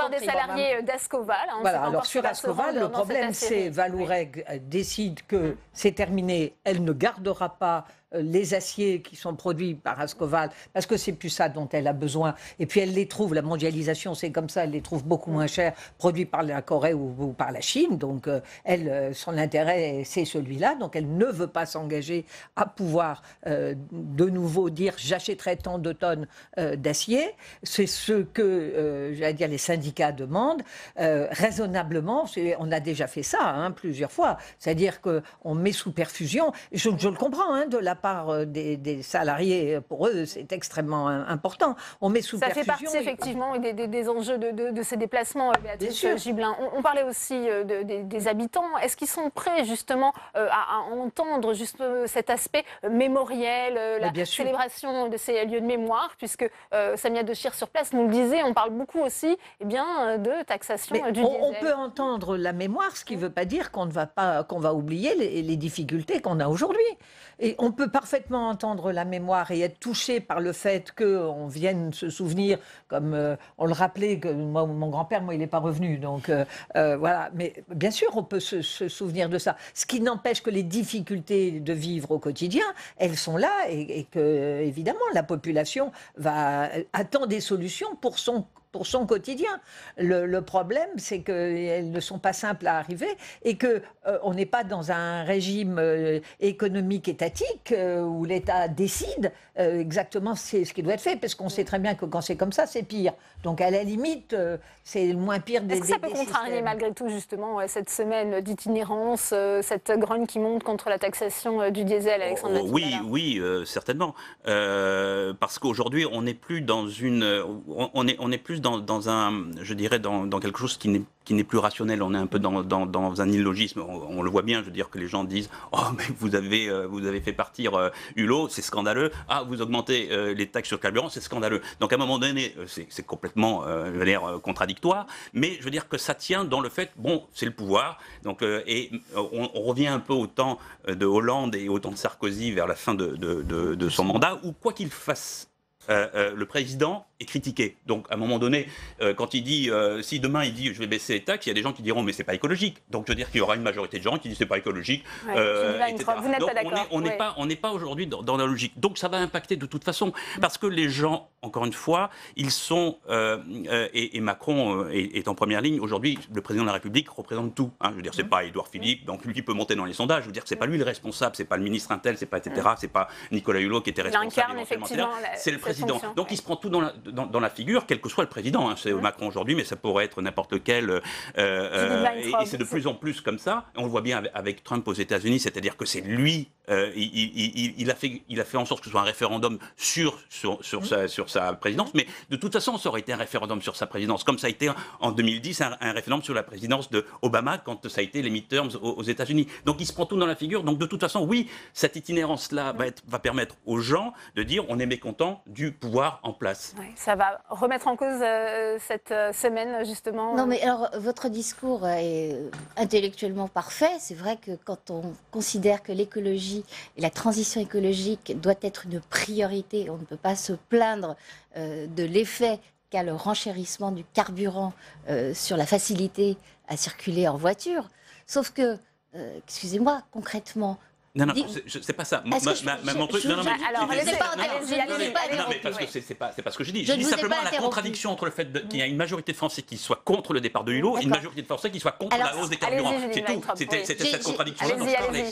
des salariés d'Ascoval. Voilà, alors sur Ascoval, le problème c'est Valourec décide que c'est terminé, elle ne gardera pas les aciers qui sont produits par Ascoval, parce que c'est plus ça dont elle a besoin. Et puis elle les trouve, la mondialisation c'est comme ça, elle les trouve beaucoup moins chers, produits par la Corée ou par la Chine. Donc elle, son intérêt c'est celui-là. Donc elle ne veut pas s'engager à pouvoir de nouveau dire j'achèterai tant de tonnes d'acier. C'est ce que j'allais dire les syndicats demandent raisonnablement. On a déjà fait ça plusieurs fois. C'est-à-dire qu'on met sous perfusion. Je le comprends de la part des salariés, pour eux, c'est extrêmement important. On met sous perfusion. Ça fait partie effectivement des enjeux de ces déplacements, Béatrice Gibelin. On parlait aussi des habitants. Est-ce qu'ils sont prêts justement à entendre juste cet aspect mémoriel, la célébration de ces lieux de mémoire, puisque Samia Dechir sur place nous le disait, on parle beaucoup aussi de taxation du diesel. On peut entendre la mémoire, ce qui ne veut pas dire qu'on va oublier les difficultés qu'on a aujourd'hui. Et on peut parfaitement entendre la mémoire et être touché par le fait qu'on vienne se souvenir, comme on le rappelait, que mon grand-père, il n'est pas revenu. Donc voilà. Mais bien sûr, on peut se souvenir de ça. Ce qui n'empêche que les difficultés de vivre au quotidien, elles sont là et que, évidemment, la population attend des solutions pour son quotidien. Le problème, c'est qu'elles ne sont pas simples à arriver et qu'on n'est pas dans un régime économique étatique où l'État décide exactement ce qui doit être fait, parce qu'on sait très bien que quand c'est comme ça, c'est pire. Donc à la limite, c'est le moins pire des systèmes. Est-ce que ça peut contrarier malgré tout justement cette semaine d'itinérance, cette grogne qui monte contre la taxation du diesel, Alexandre Mathieu? Oui, certainement. Parce qu'aujourd'hui, on n'est plus dans on est plus dans un, je dirais, dans quelque chose qui n'est plus rationnel. On est un peu dans un illogisme. On le voit bien, je veux dire, que les gens disent « Oh, mais vous avez fait partir Hulot, c'est scandaleux. Ah, vous augmentez les taxes sur le carburant, c'est scandaleux. » Donc à un moment donné, c'est complètement, je veux dire, contradictoire. Mais je veux dire que ça tient dans le fait, bon, c'est le pouvoir. Donc, et on revient un peu au temps de Hollande et au temps de Sarkozy vers la fin de son mandat, où quoi qu'il fasse, le président est critiqué. Donc, à un moment donné, quand il dit, si demain il dit je vais baisser les taxes, il y a des gens qui diront mais c'est pas écologique. Donc, je veux dire qu'il y aura une majorité de gens qui disent c'est pas écologique. Etc. Vous n'êtes pas d'accord. On n'est pas aujourd'hui dans la logique. Donc, ça va impacter de toute façon parce que les gens, encore une fois, ils sont et Macron est en première ligne. Aujourd'hui, le président de la République représente tout. Je veux dire, c'est pas Édouard Philippe, donc lui qui peut monter dans les sondages. Je veux dire que c'est pas lui le responsable, c'est pas le ministre intel, c'est pas etc. C'est pas Nicolas Hulot qui était responsable. Il incarne effectivement c'est le président. Donc il se prend tout dans dans la figure, quel que soit le président. Hein. C'est Macron aujourd'hui, mais ça pourrait être n'importe lequel. Et c'est de plus en plus comme ça. On le voit bien avec Trump aux États-Unis, c'est-à-dire que c'est lui. Il a fait en sorte que ce soit un référendum sur sa présidence, mais de toute façon, ça aurait été un référendum sur sa présidence, comme ça a été en 2010 un référendum sur la présidence de Obama quand ça a été les midterms aux États-Unis. Donc il se prend tout dans la figure. Donc de toute façon, oui, cette itinérance-là va permettre aux gens de dire on est mécontent du pouvoir en place. Ouais, ça va remettre en cause cette semaine, justement. Non, mais alors, votre discours est intellectuellement parfait. C'est vrai que quand on considère que l'écologie et la transition écologique doit être une priorité, on ne peut pas se plaindre de l'effet qu'a le renchérissement du carburant sur la facilité à circuler en voiture. Sauf que, excusez-moi, concrètement, non, c'est pas ça. Mon truc. Non, mais parce que c'est pas ce que je dis. Je dis simplement la contradiction entre le fait qu'il y a une majorité de Français qui soit contre le départ de Hulot et une majorité de Français qui soit contre la hausse des carburants. C'est tout. C'était cette contradiction dont je parlais.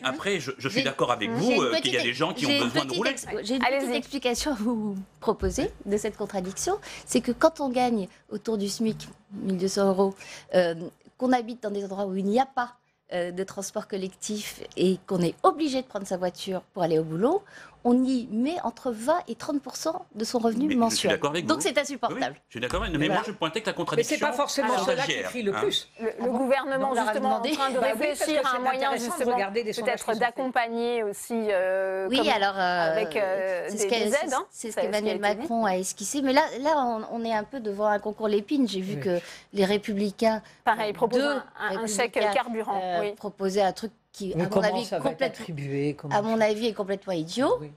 Après, je suis d'accord avec vous qu'il y a des gens qui ont besoin de rouler. J'ai une petite explication à vous proposer de cette contradiction. C'est que quand on gagne autour du SMIC, 1 200 €, qu'on habite dans des endroits où il n'y a pas de transport collectif et qu'on est obligé de prendre sa voiture pour aller au boulot, on y met entre 20 et 30% de son revenu mensuel. Donc c'est insupportable. Oui, je suis d'accord avec vous. Mais moi je pointais que la contradiction. Mais c'est pas forcément cela qui crie le plus. Le gouvernement justement en train de réfléchir à un moyen justement peut-être d'accompagner aussi. Oui, alors avec des aides. C'est ce qu'Emmanuel Macron a esquissé. Mais là on est un peu devant un concours Lépine. J'ai vu que les Républicains, pareil, proposent un chèque carburant. Proposaient un truc qui, à mon avis, est complètement idiot. Oui.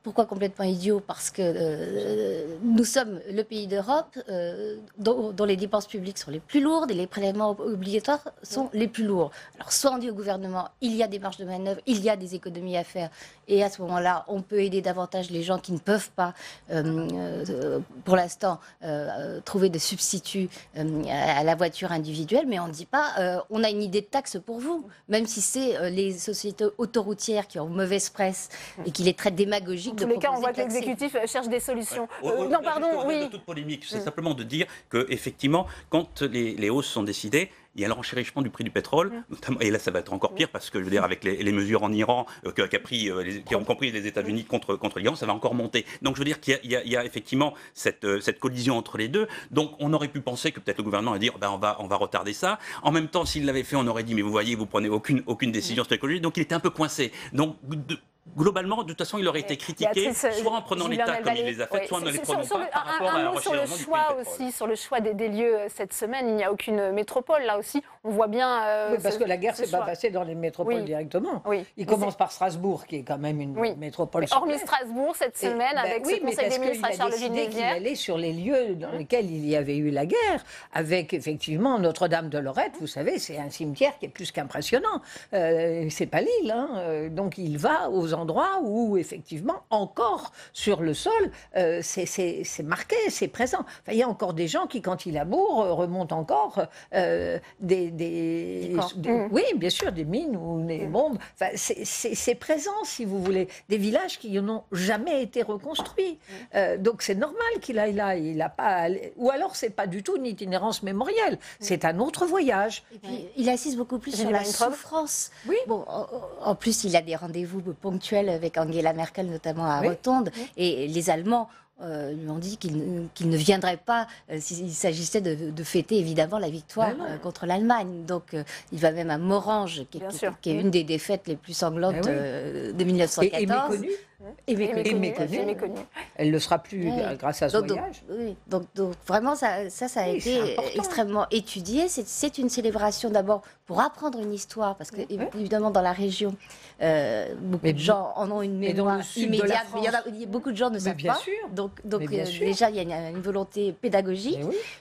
Pourquoi complètement idiot? Parce que nous sommes le pays d'Europe dont les dépenses publiques sont les plus lourdes et les prélèvements obligatoires sont les plus lourds. Alors soit on dit au gouvernement, il y a des marges de manœuvre, il y a des économies à faire, et à ce moment-là, on peut aider davantage les gens qui ne peuvent pas, pour l'instant, trouver de substituts à la voiture individuelle, mais on ne dit pas, on a une idée de taxe pour vous, même si c'est les sociétés autoroutières qui ont mauvaise presse et qui les traitent démagogiques. En tous les cas, on voit que l'exécutif cherche des solutions. Non, pardon, oui. De toute polémique, c'est simplement de dire que effectivement, quand les hausses sont décidées, il y a le renchérissement du prix du pétrole, notamment, et là ça va être encore pire parce que je veux dire avec les mesures en Iran qui ont compris les États-Unis contre l'Iran, ça va encore monter. Donc je veux dire qu'il y a effectivement cette collision entre les deux. Donc on aurait pu penser que peut-être le gouvernement allait dire on va retarder ça. En même temps, s'il l'avait fait, on aurait dit mais vous voyez, vous prenez aucune décision sur l'écologie. Donc il était un peu coincé. Donc globalement, de toute façon, il aurait été critiqué, soit en prenant les tas comme il les a fait, soit en ne les prenant pas par rapport à un renchérissement du prix du pétrole. Aussi, sur le choix des lieux cette semaine, il n'y a aucune métropole. Là aussi, on voit bien... oui, parce que la guerre ne s'est pas passée dans les métropoles directement. Il commence par Strasbourg, qui est quand même une métropole. Hormis Strasbourg, cette semaine, avec ce conseil des ministres à Charleville-Mézières. Il allait sur les lieux dans lesquels il y avait eu la guerre, avec effectivement Notre-Dame-de-Lorette, vous savez, c'est un cimetière qui est plus qu'impressionnant. C'est pas Lille, hein. Donc il va aux endroits où effectivement encore sur le sol c'est marqué, c'est présent. Enfin, il y a encore des gens qui quand il abourre remontent encore oui bien sûr des mines ou des bombes. Enfin, c'est présent si vous voulez, des villages qui n'ont jamais été reconstruits. Donc c'est normal qu'il aille là, il a pas ou alors c'est pas du tout une itinérance mémorielle, c'est un autre voyage. Et puis, il insiste beaucoup plus sur la souffrance. Oui. Bon, en plus il a des rendez-vous ponctuels avec Angela Merkel, notamment à Rotonde, et les Allemands lui ont dit qu'il ne viendrait pas s'il s'agissait de fêter évidemment la victoire contre l'Allemagne. Donc il va même à Morange, qui est une des défaites les plus sanglantes de 1914. Et méconnue. Elle ne le sera plus grâce à ce voyage. Donc vraiment, ça a été extrêmement étudié. C'est une célébration d'abord pour apprendre une histoire, parce que évidemment dans la région, beaucoup de gens en ont une mémoire immédiate, mais beaucoup de gens ne savent pas. Donc déjà, il y a une volonté pédagogique,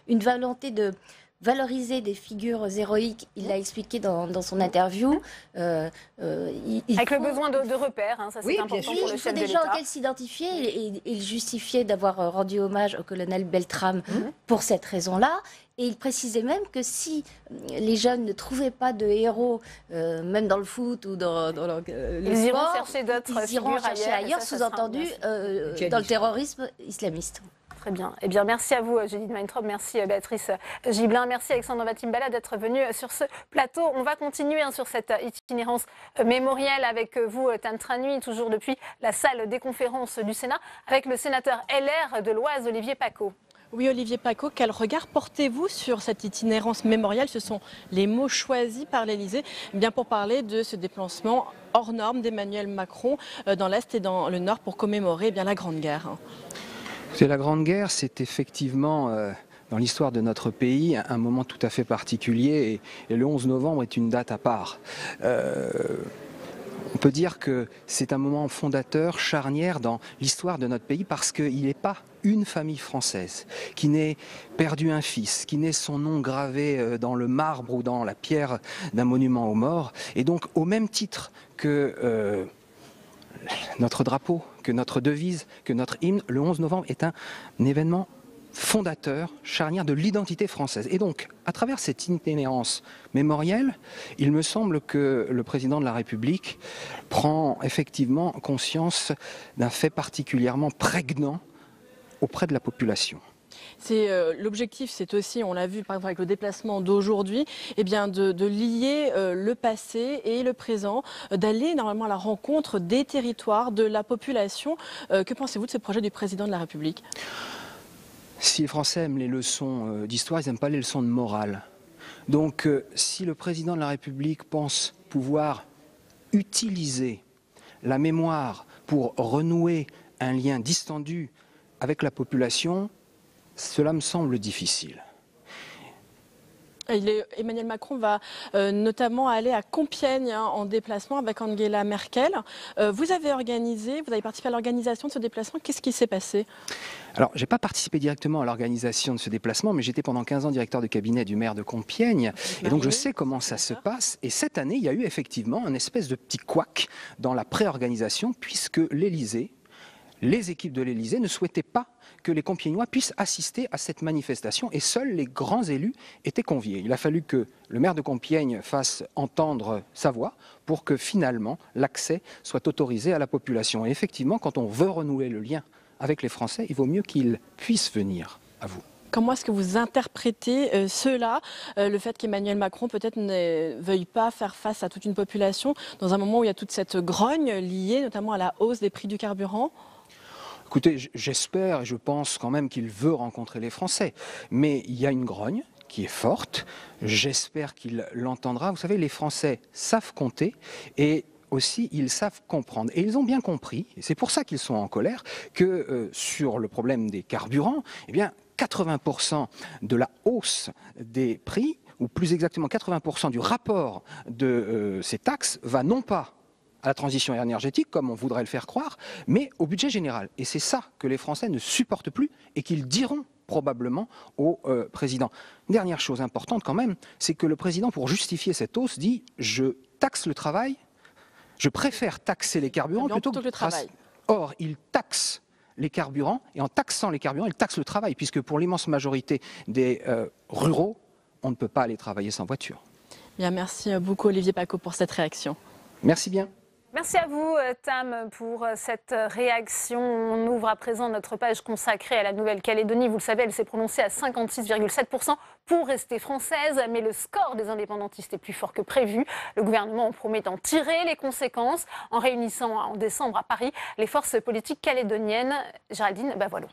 une volonté de valoriser des figures héroïques, il l'a expliqué dans son interview. Avec le besoin de repères, ça c'est important pour le chef de l'État. Il faut des gens auxquels s'identifier, et il justifiait d'avoir rendu hommage au colonel Beltrame pour cette raison-là. Et il précisait même que si les jeunes ne trouvaient pas de héros, même dans le foot ou dans le sport, chercher d'autres ils iront chercher ailleurs, sous-entendu dans le terrorisme islamiste. Très bien. Eh bien, merci à vous, Judith Weintraub. Merci, Béatrice Gibelin. Merci, Alexandre Batimbala, d'être venu sur ce plateau. On va continuer sur cette itinérance mémorielle avec vous, Tam Tranui, toujours depuis la salle des conférences du Sénat, avec le sénateur LR de l'Oise, Olivier Paccaud. Oui, Olivier Paccaud, quel regard portez-vous sur cette itinérance mémorielle? Ce sont les mots choisis par l'Élysée pour parler de ce déplacement hors norme d'Emmanuel Macron dans l'Est et dans le Nord pour commémorer la Grande Guerre. La Grande Guerre, c'est effectivement, dans l'histoire de notre pays, un moment tout à fait particulier et le 11 novembre est une date à part. On peut dire que c'est un moment fondateur, charnière dans l'histoire de notre pays parce qu'il n'est pas une famille française qui n'ait perdu un fils, qui n'ait son nom gravé dans le marbre ou dans la pierre d'un monument aux morts. Et donc, au même titre que notre drapeau, que notre devise, que notre hymne, le 11 novembre est un événement fondateur, charnière de l'identité française. Et donc, à travers cette itinérance mémorielle, il me semble que le président de la République prend effectivement conscience d'un fait particulièrement prégnant auprès de la population. L'objectif, c'est aussi, on l'a vu par exemple avec le déplacement d'aujourd'hui, de lier le passé et le présent, d'aller normalement à la rencontre des territoires, de la population. Que pensez-vous de ce projet du président de la République ? Si les Français aiment les leçons d'histoire, ils n'aiment pas les leçons de morale. Donc si le président de la République pense pouvoir utiliser la mémoire pour renouer un lien distendu avec la population, cela me semble difficile. Emmanuel Macron va notamment aller à Compiègne en déplacement avec Angela Merkel. Vous avez participé à l'organisation de ce déplacement. Qu'est-ce qui s'est passé ? Alors, je n'ai pas participé directement à l'organisation de ce déplacement, mais j'étais pendant 15 ans directeur de cabinet du maire de Compiègne. Et donc, je sais comment ça se passe. Et cette année, il y a eu effectivement un espèce de petit couac dans la pré-organisation, puisque les équipes de l'Élysée ne souhaitaient pas que les Compiègnois puissent assister à cette manifestation et seuls les grands élus étaient conviés. Il a fallu que le maire de Compiègne fasse entendre sa voix pour que finalement l'accès soit autorisé à la population. Et effectivement, quand on veut renouer le lien avec les Français, il vaut mieux qu'ils puissent venir à vous. Comment est-ce que vous interprétez cela, le fait qu'Emmanuel Macron peut-être ne veuille pas faire face à toute une population dans un moment où il y a toute cette grogne liée notamment à la hausse des prix du carburant ? Écoutez, j'espère et je pense quand même qu'il veut rencontrer les Français. Mais il y a une grogne qui est forte. J'espère qu'il l'entendra. Vous savez, les Français savent compter et aussi ils savent comprendre. Et ils ont bien compris, et c'est pour ça qu'ils sont en colère, que sur le problème des carburants, 80% de la hausse des prix, ou plus exactement 80% du rapport de ces taxes, va non pas à la transition énergétique, comme on voudrait le faire croire, mais au budget général. Et c'est ça que les Français ne supportent plus et qu'ils diront probablement au président. Une dernière chose importante quand même, c'est que le président, pour justifier cette hausse, dit « je taxe le travail, je préfère taxer les carburants plutôt que le travail ». Or, il taxe les carburants, et en taxant les carburants, il taxe le travail, puisque pour l'immense majorité des ruraux, on ne peut pas aller travailler sans voiture. Bien, merci beaucoup Olivier Paccaud pour cette réaction. Merci bien. Merci à vous, Tam, pour cette réaction. On ouvre à présent notre page consacrée à la Nouvelle-Calédonie. Vous le savez, elle s'est prononcée à 56,7% pour rester française. Mais le score des indépendantistes est plus fort que prévu. Le gouvernement promet d'en tirer les conséquences en réunissant en décembre à Paris les forces politiques calédoniennes. Géraldine Bavoilon.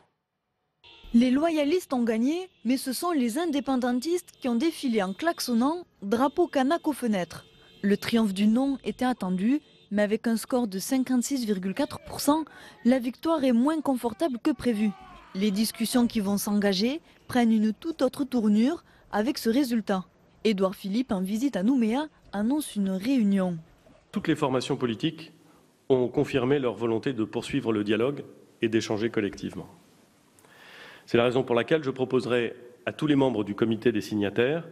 Les loyalistes ont gagné, mais ce sont les indépendantistes qui ont défilé en klaxonnant, drapeau kanak aux fenêtres. Le triomphe du non était attendu, mais avec un score de 56,4%, la victoire est moins confortable que prévu. Les discussions qui vont s'engager prennent une toute autre tournure avec ce résultat. Édouard Philippe, en visite à Nouméa, annonce une réunion. Toutes les formations politiques ont confirmé leur volonté de poursuivre le dialogue et d'échanger collectivement. C'est la raison pour laquelle je proposerai à tous les membres du comité des signataires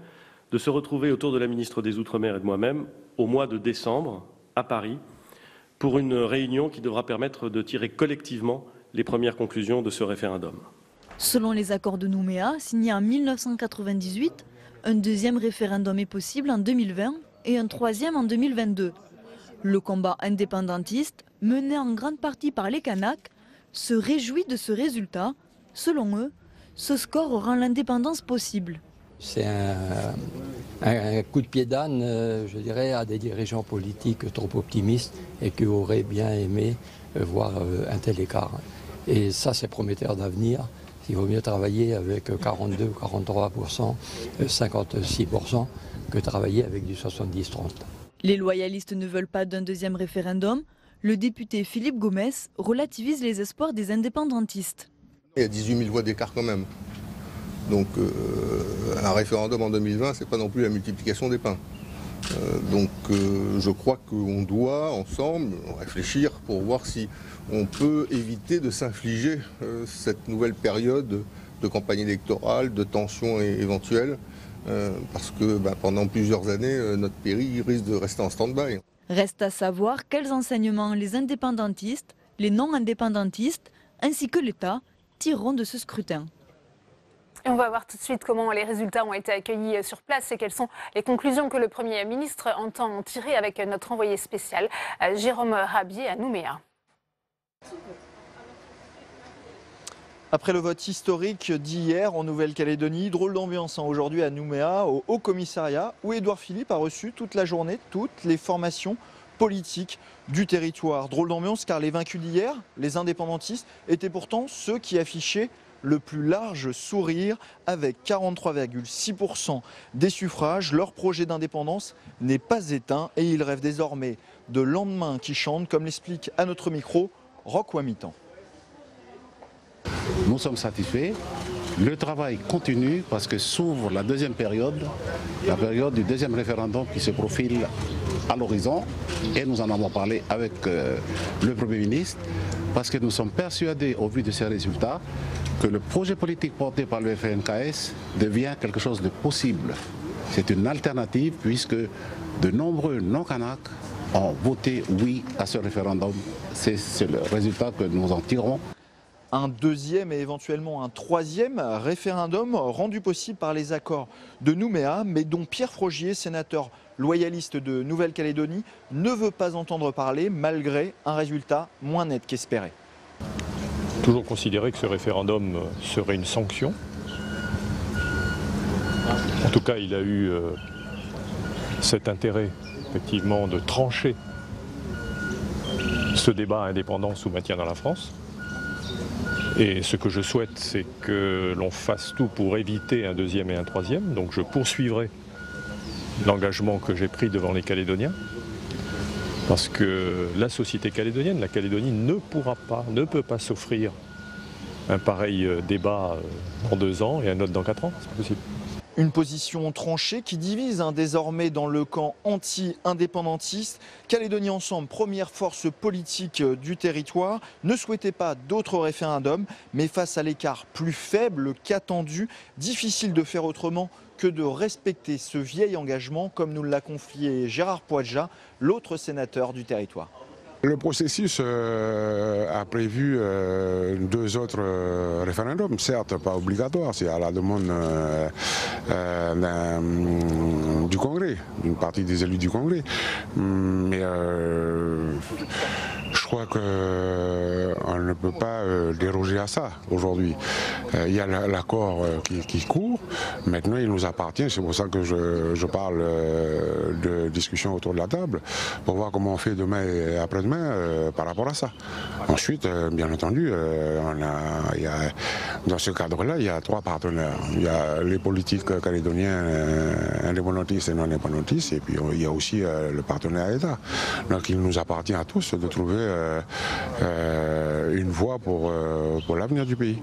de se retrouver autour de la ministre des Outre-mer et de moi-même au mois de décembre à Paris pour une réunion qui devra permettre de tirer collectivement les premières conclusions de ce référendum. Selon les accords de Nouméa, signés en 1998, un deuxième référendum est possible en 2020 et un troisième en 2022. Le combat indépendantiste, mené en grande partie par les Kanaks, se réjouit de ce résultat Selon eux, ce score rend l'indépendance possible. C'est un coup de pied d'âne, je dirais, à des dirigeants politiques trop optimistes et qui auraient bien aimé voir un tel écart. Et ça, c'est prometteur d'avenir. Il vaut mieux travailler avec 42 ou 43%, 56% que travailler avec du 70-30. Les loyalistes ne veulent pas d'un deuxième référendum. Le député Philippe Gomès relativise les espoirs des indépendantistes. Il y a 18 000 voix d'écart quand même. Donc un référendum en 2020, ce n'est pas non plus la multiplication des pains. Je crois qu'on doit ensemble réfléchir pour voir si on peut éviter de s'infliger cette nouvelle période de campagne électorale, de tensions éventuelles, parce que pendant plusieurs années, notre pays risque de rester en stand-by. Reste à savoir quels enseignements les indépendantistes, les non-indépendantistes, ainsi que l'État tireront de ce scrutin. Et on va voir tout de suite comment les résultats ont été accueillis sur place et quelles sont les conclusions que le Premier ministre entend en tirer avec notre envoyé spécial, Jérôme Rabier à Nouméa. Après le vote historique d'hier en Nouvelle-Calédonie, drôle d'ambiance aujourd'hui à Nouméa, au Haut-Commissariat, où Édouard Philippe a reçu toute la journée toutes les formations politiques du territoire. Drôle d'ambiance car les vaincus d'hier, les indépendantistes, étaient pourtant ceux qui affichaient le plus large sourire avec 43,6% des suffrages. Leur projet d'indépendance n'est pas éteint et ils rêvent désormais de lendemain qui chantent, comme l'explique à notre micro Roch Wamitan. Nous sommes satisfaits. Le travail continue parce que s'ouvre la deuxième période, la période du deuxième référendum qui se profile à l'horizon. Et nous en avons parlé avec le Premier ministre parce que nous sommes persuadés, au vu de ces résultats, que le projet politique porté par le FNKS devient quelque chose de possible. C'est une alternative puisque de nombreux non-Kanaks ont voté oui à ce référendum. C'est le résultat que nous en tirons. Un deuxième et éventuellement un troisième référendum rendu possible par les accords de Nouméa, mais dont Pierre Frogier, sénateur loyaliste de Nouvelle-Calédonie, ne veut pas entendre parler malgré un résultat moins net qu'espéré. Toujours considérer que ce référendum serait une sanction. En tout cas, il a eu cet intérêt, effectivement, de trancher ce débat indépendance ou maintien dans la France. Et ce que je souhaite, c'est que l'on fasse tout pour éviter un deuxième et un troisième. Donc je poursuivrai l'engagement que j'ai pris devant les Calédoniens. Parce que la société calédonienne, la Calédonie ne peut pas s'offrir un pareil débat dans 2 ans et un autre dans 4 ans. C'est pas possible. Une position tranchée qui divise désormais dans le camp anti-indépendantiste. Calédonie Ensemble, première force politique du territoire, ne souhaitait pas d'autres référendums, mais face à l'écart plus faible qu'attendu, difficile de faire autrement que de respecter ce vieil engagement, comme nous l'a confié Gérard Poadja, l'autre sénateur du territoire. Le processus a prévu 2 autres référendums, certes pas obligatoires, c'est à la demande du Congrès, d'une partie des élus du Congrès. Mais je crois qu'on ne peut pas déroger à ça aujourd'hui. Il y a l'accord qui court, maintenant il nous appartient, c'est pour ça que je parle de discussion autour de la table, pour voir comment on fait demain et après-demain par rapport à ça. Ensuite, bien entendu, dans ce cadre-là, il y a 3 partenaires. Il y a les politiques calédoniens indépendantistes et non indépendantistes, et puis il y a aussi le partenaire État. Donc il nous appartient à tous de trouver une voie pour l'avenir du pays.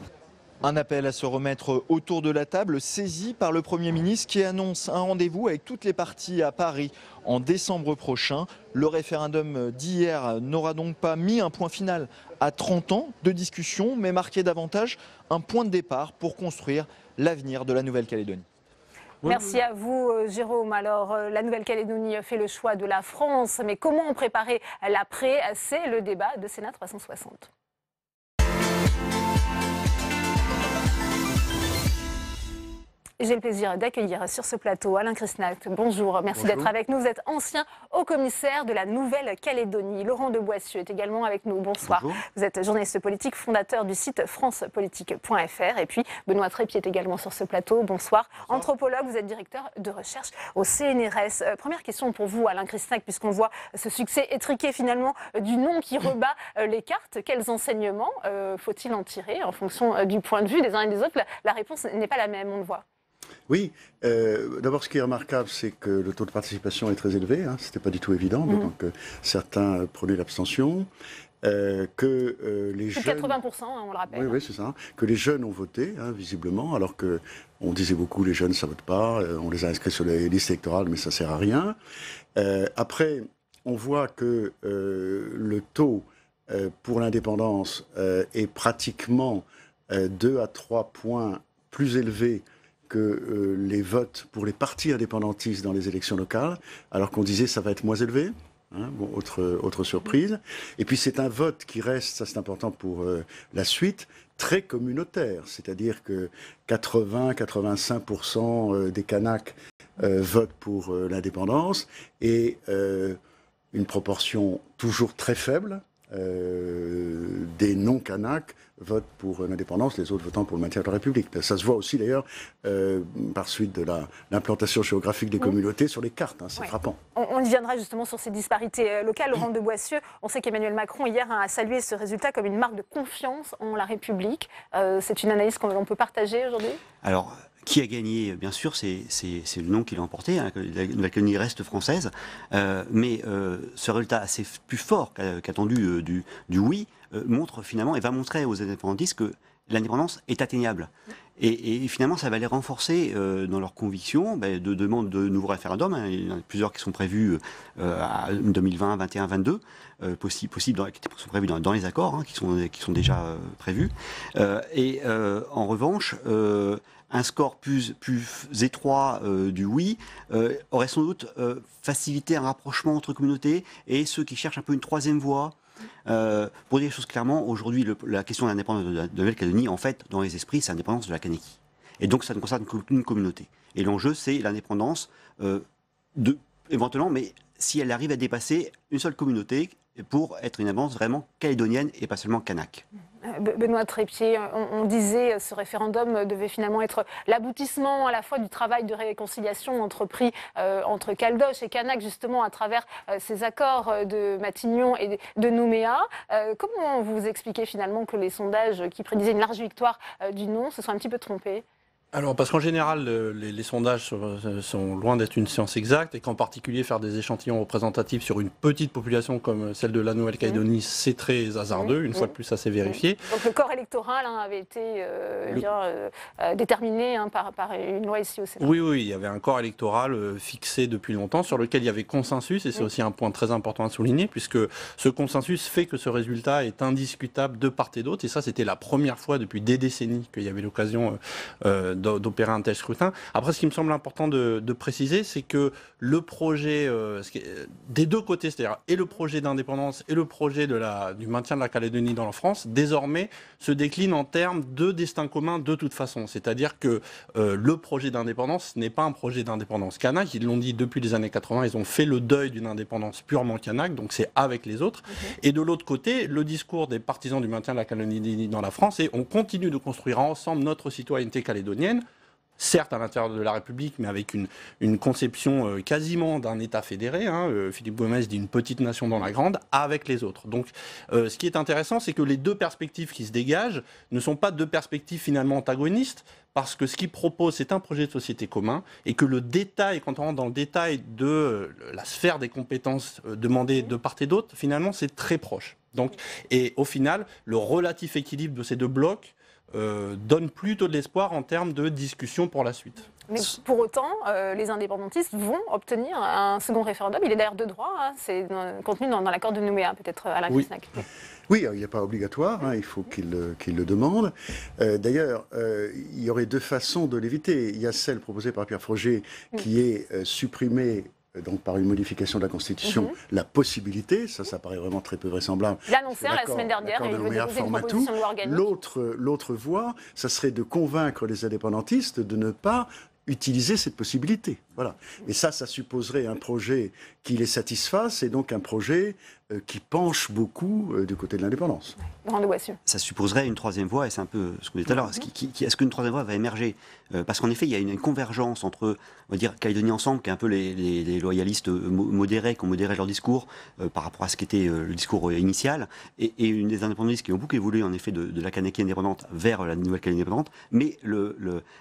Un appel à se remettre autour de la table saisi par le Premier ministre qui annonce un rendez-vous avec toutes les parties à Paris en décembre prochain. Le référendum d'hier n'aura donc pas mis un point final à 30 ans de discussion, mais marqué davantage un point de départ pour construire l'avenir de la Nouvelle-Calédonie. Merci à vous, Jérôme. Alors, la Nouvelle-Calédonie fait le choix de la France, mais comment préparer l'après? C'est le débat de Sénat 360. Et j'ai le plaisir d'accueillir sur ce plateau Alain Krishnak. Bonjour, merci d'être avec nous. Vous êtes ancien haut-commissaire de la Nouvelle-Calédonie. Laurent de Boissieu est également avec nous. Bonsoir. Bonjour. Vous êtes journaliste politique, fondateur du site francepolitique.fr. Et puis Benoît Trépied est également sur ce plateau. Bonsoir. Anthropologue, vous êtes directeur de recherche au CNRS. Première question pour vous, Alain Krishnak, puisqu'on voit ce succès étriqué finalement du nom qui rebat les cartes. Quels enseignements faut-il en tirer en fonction du point de vue des uns et des autres? La réponse n'est pas la même, on le voit. Oui, d'abord ce qui est remarquable, c'est que le taux de participation est très élevé, hein, ce n'était pas du tout évident, donc certains prenaient l'abstention, que les jeunes... 80%, hein, on le rappelle. Oui, c'est ça, que les jeunes ont voté, hein, visiblement, alors qu'on disait beaucoup les jeunes ça ne vote pas, on les a inscrits sur les listes électorales, mais ça ne sert à rien. Après, on voit que le taux pour l'indépendance est pratiquement 2 à 3 points plus élevé que les votes pour les partis indépendantistes dans les élections locales, alors qu'on disait ça va être moins élevé. Hein, bon, autre surprise. Et puis c'est un vote qui reste, ça c'est important pour la suite, très communautaire. C'est-à-dire que 80-85% des Kanaks votent pour l'indépendance et une proportion toujours très faible des non-Kanaks votent pour l'indépendance, les autres votant pour le maintien de la République. Ça se voit aussi d'ailleurs par suite de l'implantation géographique des communautés sur les cartes, hein, c'est frappant. On y viendra justement sur ces disparités locales. Laurent de Boissieu, on sait qu'Emmanuel Macron hier a salué ce résultat comme une marque de confiance en la République. C'est une analyse qu'on peut partager aujourd'hui? Alors, qui a gagné, bien sûr, c'est le nom qui l'a emporté. Hein, la Nouvelle-Calédonie reste française. Mais ce résultat assez plus fort qu'attendu du oui montre finalement et va montrer aux indépendantistes que l'indépendance est atteignable. Et finalement, ça va les renforcer dans leur conviction de demande de nouveaux référendums. Hein. Il y en a plusieurs qui sont prévus à 2020, 21, 22, qui sont prévus dans les accords, hein, qui sont déjà prévus. En revanche, un score plus étroit du oui aurait sans doute facilité un rapprochement entre communautés et ceux qui cherchent un peu une troisième voie. Pour dire les choses clairement, aujourd'hui, la question de l'indépendance de la Nouvelle-Calédonie, en fait, dans les esprits, c'est l'indépendance de la Kanaki. Et donc, ça ne concerne qu'une communauté. Et l'enjeu, c'est l'indépendance éventuellement, mais si elle arrive à dépasser une seule communauté pour être une indépendance vraiment calédonienne et pas seulement kanak. Benoît Trépied, on disait ce référendum devait finalement être l'aboutissement à la fois du travail de réconciliation entrepris entre Caldoche et Kanak, justement à travers ces accords de Matignon et de Nouméa. Comment vous expliquez finalement que les sondages qui prédisaient une large victoire du non se sont un petit peu trompés ? Alors, parce qu'en général, les sondages sont loin d'être une science exacte et qu'en particulier faire des échantillons représentatifs sur une petite population comme celle de la Nouvelle-Calédonie, c'est très hasardeux. Une fois de plus, ça s'est vérifié. Donc le corps électoral avait été déterminé par une loi ici au Sénat. Oui, il y avait un corps électoral fixé depuis longtemps sur lequel il y avait consensus et c'est aussi un point très important à souligner puisque ce consensus fait que ce résultat est indiscutable de part et d'autre et ça, c'était la première fois depuis des décennies qu'il y avait l'occasion d'opérer un tel scrutin. Après, ce qui me semble important de préciser, c'est que le projet des deux côtés, c'est-à-dire et le projet d'indépendance et le projet du maintien de la Calédonie dans la France, désormais se décline en termes de destin commun de toute façon. C'est-à-dire que le projet d'indépendance n'est pas un projet d'indépendance kanak. Ils l'ont dit depuis les années 80, ils ont fait le deuil d'une indépendance purement kanak, donc c'est avec les autres. Et de l'autre côté, le discours des partisans du maintien de la Calédonie dans la France est on continue de construire ensemble notre citoyenneté calédonienne, certes à l'intérieur de la République, mais avec une conception quasiment d'un État fédéré. Hein. Philippe Gomez dit une petite nation dans la grande, avec les autres. Donc ce qui est intéressant, c'est que les deux perspectives qui se dégagent ne sont pas deux perspectives finalement antagonistes, parce que ce qu'il propose, c'est un projet de société commun, et que le détail, quand on rentre dans le détail de la sphère des compétences demandées de part et d'autre, finalement c'est très proche. Donc, et au final, le relatif équilibre de ces deux blocs donne plutôt de l'espoir en termes de discussion pour la suite. Mais pour autant, les indépendantistes vont obtenir un second référendum. Il est d'ailleurs de droit, hein, c'est contenu dans l'accord de Nouméa, peut-être Alain Krishnak. Oui, il n'est pas obligatoire, hein, il faut qu'il le demande. D'ailleurs, il y aurait deux façons de l'éviter. Il y a celle proposée par Pierre Frogier qui est supprimer donc par une modification de la Constitution, la possibilité, ça paraît vraiment très peu vraisemblable. Il a annoncé la semaine dernière, il veut déposer une proposition de loi organique. L'autre voie, ça serait de convaincre les indépendantistes de ne pas utiliser cette possibilité. Voilà. Et ça supposerait un projet qui les satisfasse et donc un projet qui penche beaucoup du côté de l'indépendance. Ça supposerait une troisième voie, et c'est un peu ce qu'on disait tout à l'heure. Est-ce qu'une troisième voie va émerger parce qu'en effet, il y a une convergence entre, on va dire, Calédonie Ensemble, qui est un peu les loyalistes modérés, qui ont modéré leur discours par rapport à ce qu'était le discours initial, et une des indépendantistes qui ont beaucoup évolué, en effet, de la Kanaky indépendante vers la Nouvelle-Calédonie indépendante, mais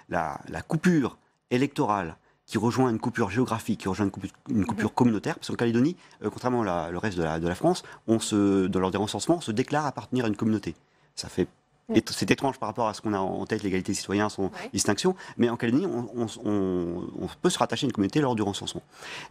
la coupure électorale qui rejoint une coupure géographique, qui rejoint une coupure communautaire, parce qu'en Calédonie, contrairement le reste de la France, dans leur recensements, on se déclare appartenir à une communauté. Ça fait... C'est étrange par rapport à ce qu'on a en tête, l'égalité des citoyens, son distinction, mais en Calédonie, on peut se rattacher à une communauté lors du recensement.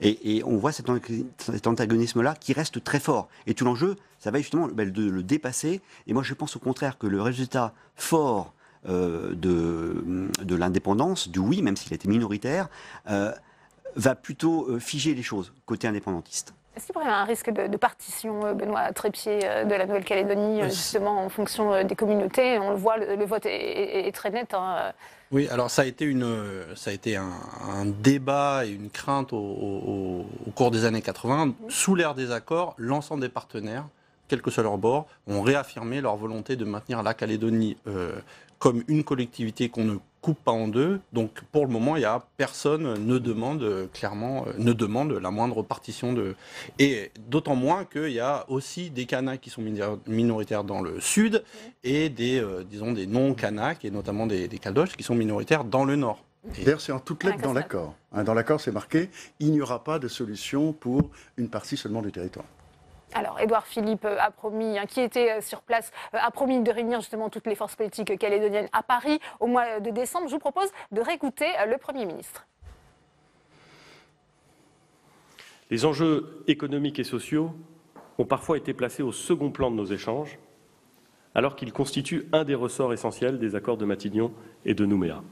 Et on voit cet antagonisme-là qui reste très fort. Et tout l'enjeu, ça va être justement de le dépasser. Et moi, je pense au contraire que le résultat fort de l'indépendance, du oui, même s'il a été minoritaire, va plutôt figer les choses côté indépendantiste. Est-ce qu'il pourrait y avoir un risque de partition, Benoît Trépied, de la Nouvelle-Calédonie, justement en fonction des communautés? On le voit, le vote est très net. Oui, alors ça a été un débat et une crainte au cours des années 80. Sous l'ère des accords, l'ensemble des partenaires, quel que soit leur bord, ont réaffirmé leur volonté de maintenir la Calédonie comme une collectivité qu'on ne coupe pas en deux. Donc pour le moment, personne ne demande la moindre partition et d'autant moins qu'il y a aussi des Kanaks qui sont minoritaires dans le sud et des non-Kanaks et notamment des Caldoches qui sont minoritaires dans le nord. D'ailleurs, c'est en toutes lettres dans l'accord. Dans l'accord, c'est marqué « Il n'y aura pas de solution pour une partie seulement du territoire ». Alors, Édouard Philippe a promis, qui était sur place, a promis de réunir justement toutes les forces politiques calédoniennes à Paris au mois de décembre. Je vous propose de réécouter le Premier ministre. Les enjeux économiques et sociaux ont parfois été placés au second plan de nos échanges, alors qu'ils constituent un des ressorts essentiels des accords de Matignon et de Nouméa.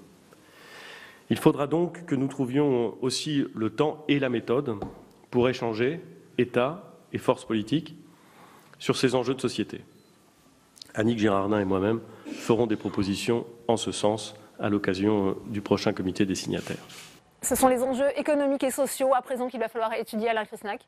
Il faudra donc que nous trouvions aussi le temps et la méthode pour échanger, État et forces politiques, sur ces enjeux de société. Annick Girardin et moi-même ferons des propositions en ce sens à l'occasion du prochain comité des signataires. Ce sont les enjeux économiques et sociaux à présent qu'il va falloir étudier, Alain Krishnak?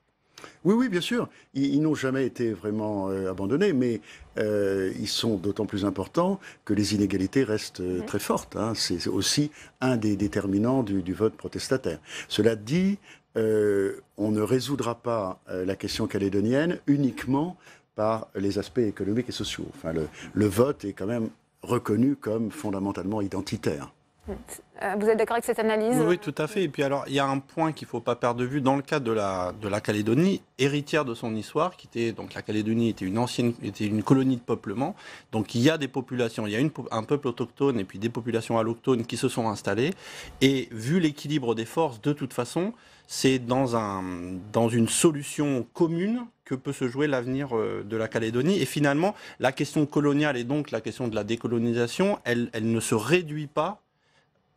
Oui, bien sûr. Ils n'ont jamais été vraiment abandonnés, mais ils sont d'autant plus importants que les inégalités restent très fortes. C'est aussi un des déterminants du vote protestataire. Cela dit, on ne résoudra pas la question calédonienne uniquement par les aspects économiques et sociaux. Enfin, le vote est quand même reconnu comme fondamentalement identitaire. Vous êtes d'accord avec cette analyse? Oui, tout à fait. Et puis alors, il y a un point qu'il ne faut pas perdre de vue dans le cadre de la Calédonie, héritière de son histoire, donc la Calédonie était une colonie de peuplement. Donc il y a des populations, il y a un peuple autochtone et puis des populations allochtones qui se sont installées. Et vu l'équilibre des forces, de toute façon, c'est dans une solution commune que peut se jouer l'avenir de la Calédonie. Et finalement, la question coloniale et donc la question de la décolonisation, elle ne se réduit pas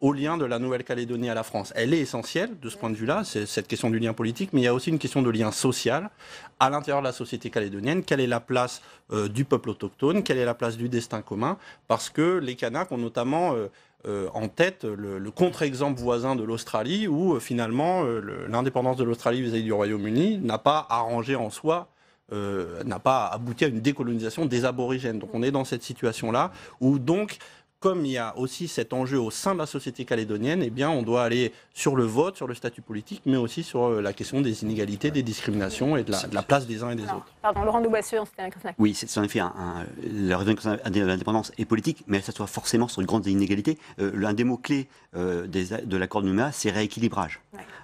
au lien de la Nouvelle-Calédonie à la France. Elle est essentielle de ce point de vue-là, c'est cette question du lien politique, mais il y a aussi une question de lien social à l'intérieur de la société calédonienne. Quelle est la place du peuple autochtone? Quelle est la place du destin commun? Parce que les Kanaks ont notamment en tête le contre-exemple voisin de l'Australie, où finalement l'indépendance de l'Australie vis-à-vis du Royaume-Uni n'a pas arrangé en soi, n'a pas abouti à une décolonisation des aborigènes. Donc on est dans cette situation-là, où donc, comme il y a aussi cet enjeu au sein de la société calédonienne, eh bien, on doit aller sur le vote, sur le statut politique, mais aussi sur la question des inégalités, des discriminations et de la place des uns et des autres. Pardon, Laurent Daubasseux, c'était un Krishnak. Oui, c'est en effet la raison de l'indépendance est politique, mais ça soit forcément sur une grande inégalité. L'un des mots-clés de l'accord de Nouméa, c'est rééquilibrage.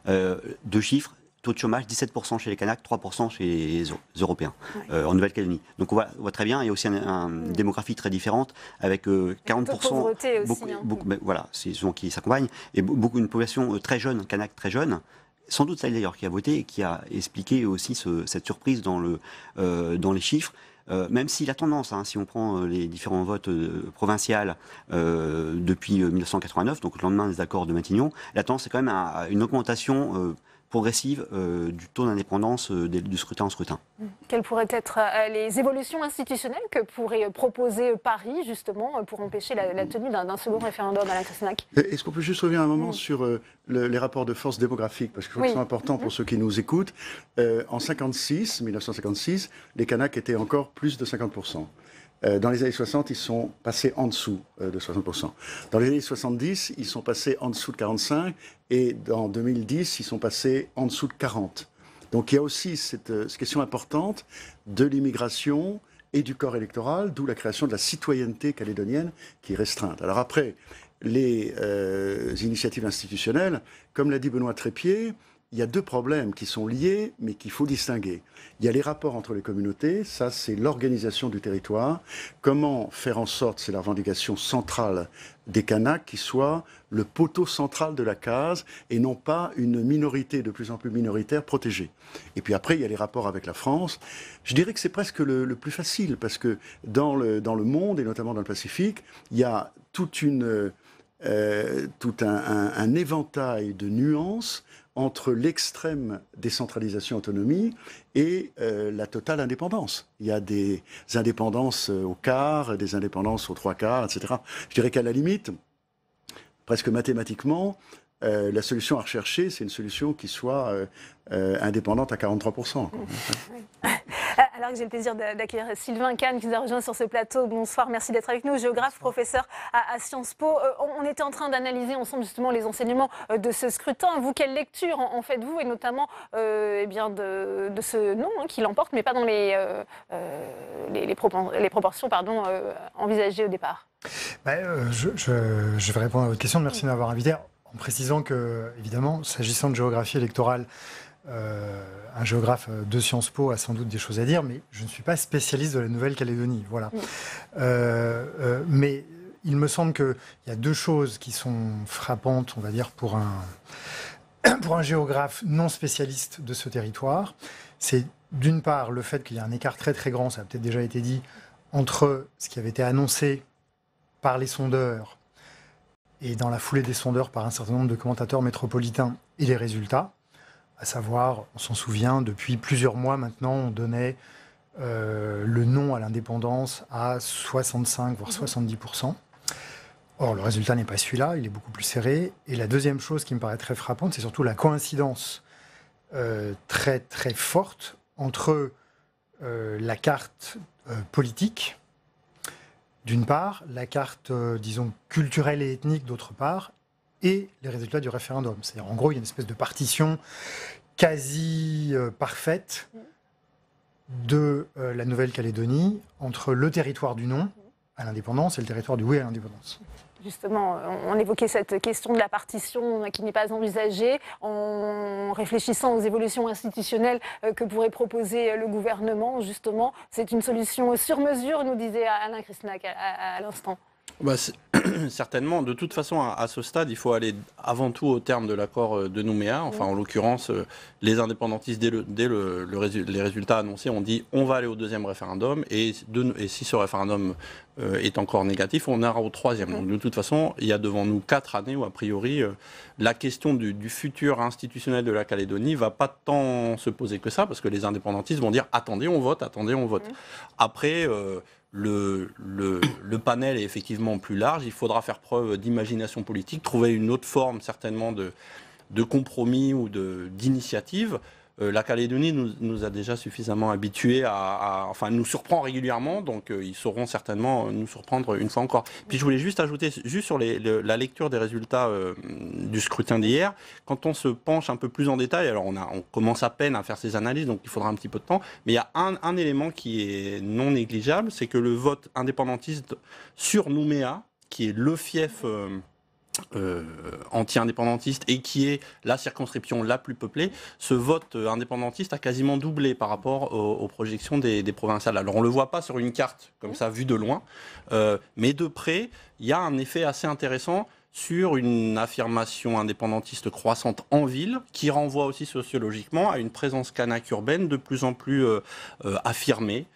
Deux chiffres. Taux de chômage, 17% chez les Kanaks, 3% chez les Européens, en Nouvelle-Calédonie. Donc on voit très bien, il y a aussi une démographie très différente, avec 40%, voilà, c'est souvent qui s'accompagnent, et une population très jeune, Kanak très jeune, sans doute celle d'ailleurs qui a voté et qui a expliqué aussi cette surprise dans les chiffres. Même si la tendance, si on prend les différents votes provinciaux depuis 1989, donc le lendemain des accords de Matignon, la tendance c'est quand même à une augmentation progressive du taux d'indépendance du scrutin en scrutin. Quelles pourraient être les évolutions institutionnelles que pourrait proposer Paris, justement, pour empêcher la tenue d'un second référendum, Alain Krishnak? Est-ce qu'on peut juste revenir un moment sur les rapports de force démographiques, parce que je crois qu'ils sont importants pour ceux qui nous écoutent. En 1956, les Kanaks étaient encore plus de 50%. Dans les années 60, ils sont passés en dessous de 60%. Dans les années 70, ils sont passés en dessous de 45%, et dans 2010, ils sont passés en dessous de 40%. Donc il y a aussi cette question importante de l'immigration et du corps électoral, d'où la création de la citoyenneté calédonienne qui est restreinte. Alors après, les initiatives institutionnelles, comme l'a dit Benoît Trépied, il y a deux problèmes qui sont liés, mais qu'il faut distinguer. Il y a les rapports entre les communautés, ça c'est l'organisation du territoire. Comment faire en sorte, c'est la revendication centrale des Kanaks, qui soit le poteau central de la case et non pas une minorité de plus en plus minoritaire protégée. Et puis après, il y a les rapports avec la France. Je dirais que c'est presque le plus facile, parce que dans le monde, et notamment dans le Pacifique, il y a tout un éventail de nuances entre l'extrême décentralisation autonomie et la totale indépendance. Il y a des indépendances au quart, des indépendances aux trois quarts, etc. Je dirais qu'à la limite, presque mathématiquement, la solution à rechercher, c'est une solution qui soit indépendante à 43%. Alors que j'ai le plaisir d'accueillir Sylvain Kahn qui nous a rejoint sur ce plateau. Bonsoir, merci d'être avec nous. Géographe, professeur à Sciences Po. On était en train d'analyser ensemble justement les enseignements de ce scrutin. Vous, quelle lecture en faites-vous, et notamment de ce nom qui l'emporte, mais pas dans les proportions envisagées au départ? Je vais répondre à votre question. Merci de m'avoir invité. En précisant que, évidemment, s'agissant de géographie électorale, un géographe de Sciences Po a sans doute des choses à dire, mais je ne suis pas spécialiste de la Nouvelle-Calédonie. Voilà. Mais il me semble qu'il y a deux choses qui sont frappantes, on va dire, pour un géographe non spécialiste de ce territoire. C'est d'une part le fait qu'il y a un écart très très grand, ça a peut-être déjà été dit, entre ce qui avait été annoncé par les sondeurs et dans la foulée des sondeurs par un certain nombre de commentateurs métropolitains et les résultats. À savoir, on s'en souvient, depuis plusieurs mois maintenant, on donnait le non à l'indépendance à 65 voire 70%. Or, le résultat n'est pas celui-là, il est beaucoup plus serré. Et la deuxième chose qui me paraît très frappante, c'est surtout la coïncidence très très forte entre la carte politique, d'une part, la carte, disons, culturelle et ethnique, d'autre part, et les résultats du référendum. C'est-à-dire, en gros, il y a une espèce de partition quasi parfaite de la Nouvelle-Calédonie entre le territoire du non à l'indépendance et le territoire du oui à l'indépendance. Justement, on évoquait cette question de la partition qui n'est pas envisagée, en réfléchissant aux évolutions institutionnelles que pourrait proposer le gouvernement. Justement, c'est une solution sur mesure, nous disait Alain Krishnak à l'instant. Certainement. De toute façon, à ce stade, il faut aller avant tout au terme de l'accord de Nouméa. Enfin, en l'occurrence, les indépendantistes, dès les résultats annoncés, ont dit on va aller au deuxième référendum, et si ce référendum est encore négatif, on ira au troisième. Donc, de toute façon, il y a devant nous 4 années où, a priori, la question du futur institutionnel de la Calédonie ne va pas tant se poser que ça, parce que les indépendantistes vont dire attendez, on vote, attendez, on vote. Après, le panel est effectivement plus large. Il faudra faire preuve d'imagination politique, trouver une autre forme certainement de compromis ou d'initiative. La Calédonie nous a déjà suffisamment habitués enfin, nous surprend régulièrement, donc ils sauront certainement nous surprendre une fois encore. Puis je voulais juste ajouter, juste sur la lecture des résultats du scrutin d'hier, quand on se penche un peu plus en détail, alors on commence à peine à faire ces analyses, donc il faudra un petit peu de temps, mais il y a un élément qui est non négligeable, c'est que le vote indépendantiste sur Nouméa, qui est le fief anti-indépendantiste et qui est la circonscription la plus peuplée, ce vote indépendantiste a quasiment doublé par rapport aux projections des provinciales. Alors on ne le voit pas sur une carte comme ça vue de loin, mais de près, il y a un effet assez intéressant sur une affirmation indépendantiste croissante en ville, qui renvoie aussi sociologiquement à une présence kanak urbaine de plus en plus affirmée,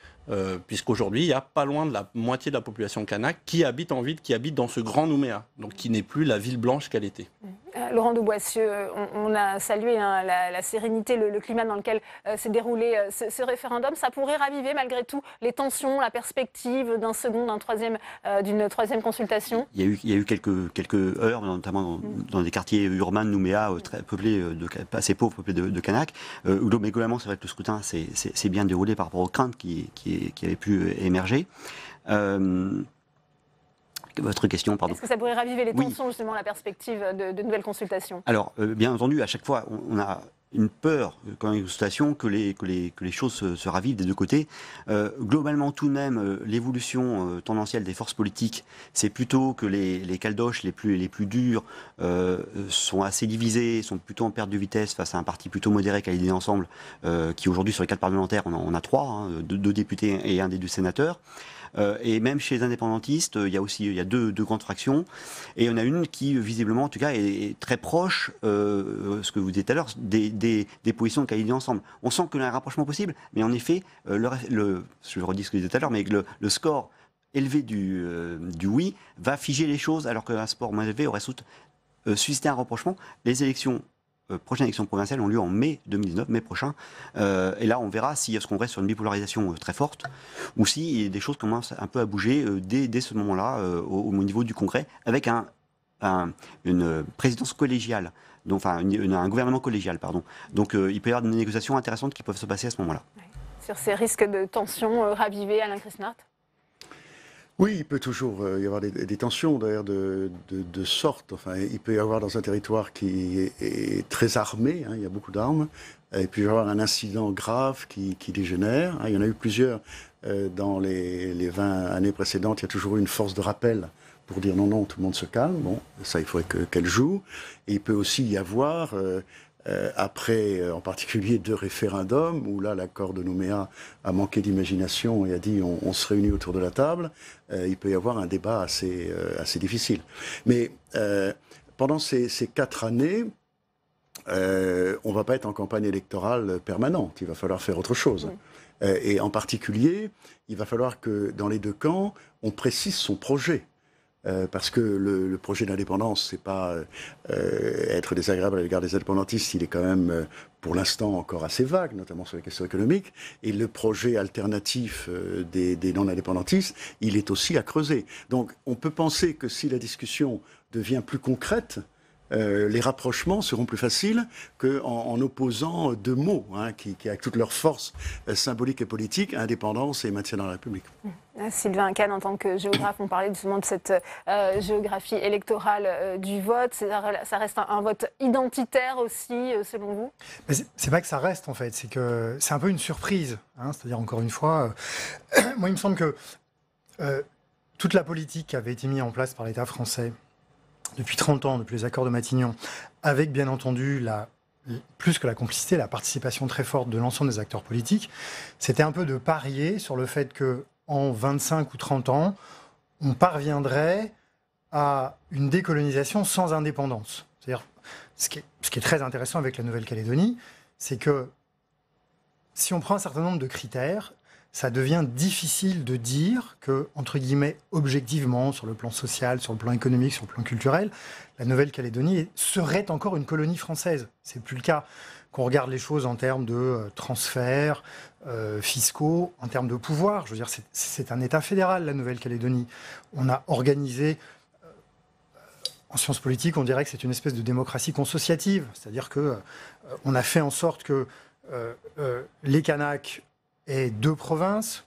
puisqu'aujourd'hui, il y a pas loin de la moitié de la population kanak qui habite en ville, qui habite dans ce grand Nouméa, donc qui n'est plus la ville blanche qu'elle était. Laurent de Boissieu, on a salué la sérénité, le climat dans lequel s'est déroulé ce référendum. Ça pourrait raviver malgré tout les tensions, la perspective d'une troisième consultation. Il y a eu quelques heures, notamment dans des quartiers urbains de Nouméa, très peuplés, assez pauvres, peuplés de Kanaks. Mais globalement, c'est vrai que le scrutin s'est bien déroulé par rapport aux craintes qui avaient pu émerger. Votre question, pardon. Est-ce que ça pourrait raviver les tensions, justement, la perspective de nouvelles consultations? Alors, bien entendu, à chaque fois, on a une peur, quand il y a une consultation, que les choses se ravivent des deux côtés. Globalement, tout de même, l'évolution tendancielle des forces politiques, c'est plutôt que les caldoches les plus durs sont assez divisés, sont plutôt en perte de vitesse face à un parti plutôt modéré qu'a l'idée ensemble, qui aujourd'hui, sur les 4 parlementaires, on a 3, 2 députés et un des 2 sénateurs. Et même chez les indépendantistes, il y a deux grandes fractions, et il y en a une qui visiblement, en tout cas, est très proche, ce que vous disiez tout à l'heure, des positions qu'a l'idée ensemble. On sent qu'il y a un rapprochement possible, mais en effet, je redis ce que je disais tout à l'heure, mais le score élevé du oui va figer les choses, alors qu'un score moins élevé aurait suscité un rapprochement. Les prochaines élections provinciales ont lieu en mai 2019, mai prochain. Et là, on verra si est-ce qu'on reste sur une bipolarisation très forte ou si des choses commencent un peu à bouger dès ce moment-là au niveau du Congrès, avec une présidence collégiale, donc, un gouvernement collégial, pardon. Donc il peut y avoir des négociations intéressantes qui peuvent se passer à ce moment-là. Sur ces risques de tension ravivés, Alain Chrisnart? Oui, il peut toujours y avoir des tensions d'ailleurs de sorte. Enfin, il peut y avoir dans un territoire qui est très armé, il y a beaucoup d'armes, et puis il peut y avoir un incident grave qui dégénère. Il y en a eu plusieurs dans les 20 années précédentes. Il y a toujours eu une force de rappel pour dire non, tout le monde se calme. Bon, ça, il faudrait qu'elle joue. Et il peut aussi y avoir... après, en particulier, 2 référendums, où là, l'accord de Nouméa a manqué d'imagination et a dit on se réunit autour de la table, il peut y avoir un débat assez difficile. Mais pendant ces 4 années, on ne va pas être en campagne électorale permanente, il va falloir faire autre chose. Et en particulier, il va falloir que dans les 2 camps, on précise son projet. Parce que le projet d'indépendance, c'est pas être désagréable à l'égard des indépendantistes, il est quand même, pour l'instant, encore assez vague, notamment sur les questions économiques. Et le projet alternatif des non-indépendantistes, il est aussi à creuser. Donc, on peut penser que si la discussion devient plus concrète, les rapprochements seront plus faciles qu'en opposant 2 mots qui, avec toute leur force symbolique et politique, indépendance et maintien dans la République. Sylvain Kahn, en tant que géographe, on parlait justement de cette géographie électorale du vote. Ça reste un vote identitaire aussi, selon vous? C'est pas que ça reste, en fait. C'est que c'est un peu une surprise. C'est-à-dire, encore une fois, moi, il me semble que toute la politique qui avait été mise en place par l'État français depuis 30 ans, depuis les accords de Matignon, avec bien entendu, plus que la complicité, la participation très forte de l'ensemble des acteurs politiques, c'était un peu de parier sur le fait qu'en 25 ou 30 ans, on parviendrait à une décolonisation sans indépendance. C'est-à-dire, ce qui est très intéressant avec la Nouvelle-Calédonie, c'est que si on prend un certain nombre de critères, ça devient difficile de dire que, entre guillemets, objectivement, sur le plan social, sur le plan économique, sur le plan culturel, la Nouvelle-Calédonie serait encore une colonie française. C'est plus le cas. Qu'on regarde les choses en termes de transferts fiscaux, en termes de pouvoir. Je veux dire, c'est un État fédéral, la Nouvelle-Calédonie. On a organisé... En sciences politiques, on dirait que c'est une espèce de démocratie consociative. C'est-à-dire qu'on a fait en sorte que les Kanaks aient 2 provinces.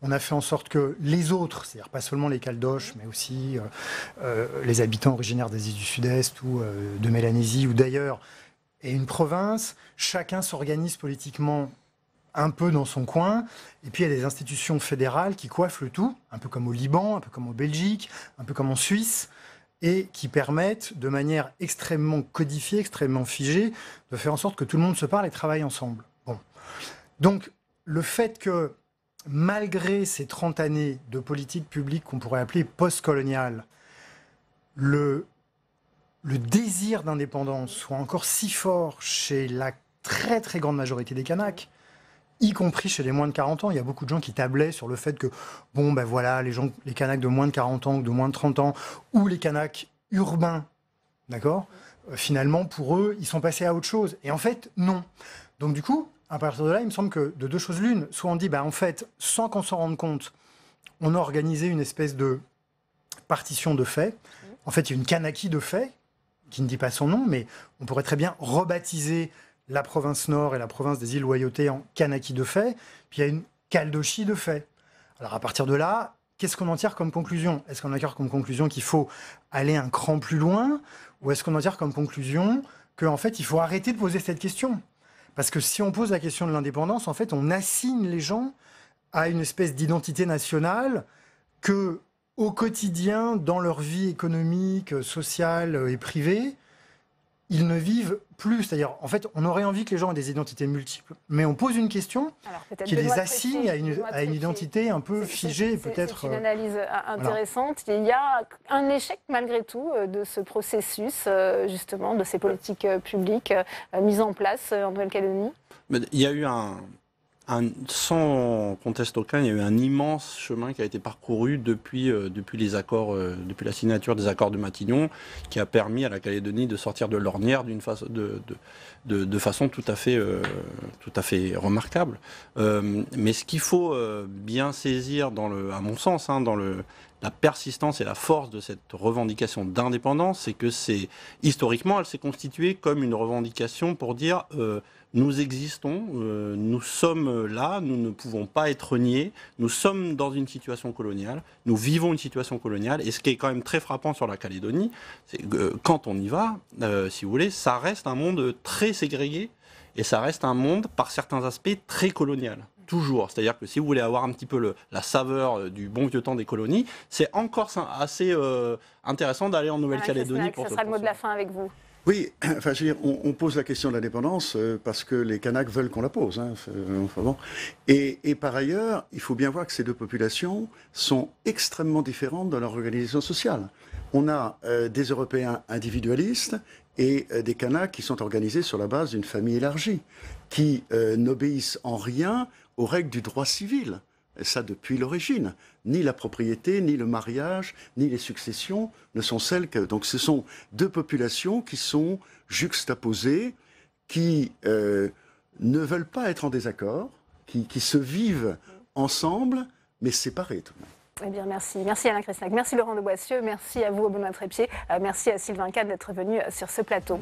On a fait en sorte que les autres, c'est-à-dire pas seulement les Caldoches, mais aussi les habitants originaires d'Asie du Sud-Est ou de Mélanésie ou d'ailleurs, aient une province. Chacun s'organise politiquement un peu dans son coin. Et puis il y a des institutions fédérales qui coiffent le tout, un peu comme au Liban, un peu comme en Belgique, un peu comme en Suisse, et qui permettent, de manière extrêmement codifiée, extrêmement figée, de faire en sorte que tout le monde se parle et travaille ensemble. Bon. Donc, le fait que, malgré ces 30 années de politique publique qu'on pourrait appeler post-coloniale, le désir d'indépendance soit encore si fort chez la très très grande majorité des Kanaks, y compris chez les moins de 40 ans. Il y a beaucoup de gens qui tablaient sur le fait que, bon, ben voilà, les Kanaks de moins de 40 ans ou de moins de 30 ans, ou les Kanaks urbains, d'accord, finalement, pour eux, ils sont passés à autre chose. Et en fait, non. Donc du coup, à partir de là, il me semble que de deux choses l'une, soit on dit, en fait, sans qu'on s'en rende compte, on a organisé une espèce de partition de faits. En fait, il y a une Kanaki de faits, qui ne dit pas son nom, mais on pourrait très bien rebaptiser la province Nord et la province des îles Loyauté en Kanaki de faits, puis il y a une Caldochie de faits. Alors à partir de là, qu'est-ce qu'on en tire comme conclusion? Est-ce qu'on en tire comme conclusion qu'il faut aller un cran plus loin, ou est-ce qu'on en tire comme conclusion qu'en fait, il faut arrêter de poser cette question? Parce que si on pose la question de l'indépendance, en fait, on assigne les gens à une espèce d'identité nationale que, au quotidien, dans leur vie économique, sociale et privée, ils ne vivent plus. C'est-à-dire, en fait, on aurait envie que les gens aient des identités multiples, mais on pose une question qui les assigne à une identité un peu figée, peut-être. C'est une analyse intéressante. Voilà. Il y a un échec, malgré tout, de ce processus, justement, de ces politiques publiques mises en place en Nouvelle-Calédonie. Il y a eu sans conteste aucun, il y a eu un immense chemin qui a été parcouru depuis les accords, depuis la signature des accords de Matignon, qui a permis à la Calédonie de sortir de l'ornière de façon tout à fait remarquable. Mais ce qu'il faut bien saisir, à mon sens, dans la persistance et la force de cette revendication d'indépendance, c'est que historiquement, elle s'est constituée comme une revendication pour dire nous existons, nous sommes là, nous ne pouvons pas être niés, nous sommes dans une situation coloniale, nous vivons une situation coloniale, et ce qui est quand même très frappant sur la Calédonie, c'est que quand on y va, si vous voulez, ça reste un monde très ségrégué, et ça reste un monde, par certains aspects, très colonial. Toujours. C'est-à-dire que si vous voulez avoir un petit peu la saveur du bon vieux temps des colonies, c'est encore assez intéressant d'aller en Nouvelle-Calédonie. Ce sera le mot de la fin avec vous. Oui, enfin, je veux dire, on pose la question de l'indépendance parce que les Kanaks veulent qu'on la pose. Enfin, bon. Et par ailleurs, il faut bien voir que ces deux populations sont extrêmement différentes dans leur organisation sociale. On a des Européens individualistes et des Kanaks qui sont organisés sur la base d'une famille élargie, qui n'obéissent en rien aux règles du droit civil. Et ça depuis l'origine. Ni la propriété, ni le mariage, ni les successions ne sont celles que... Donc ce sont deux populations qui sont juxtaposées, qui ne veulent pas être en désaccord, qui se vivent ensemble, mais séparées tout de même. Eh bien, merci. Merci Alain Cressac. Merci Laurent de Boissieu. Merci à vous, Benoît Trépied. Merci à Sylvain Kahn d'être venu sur ce plateau.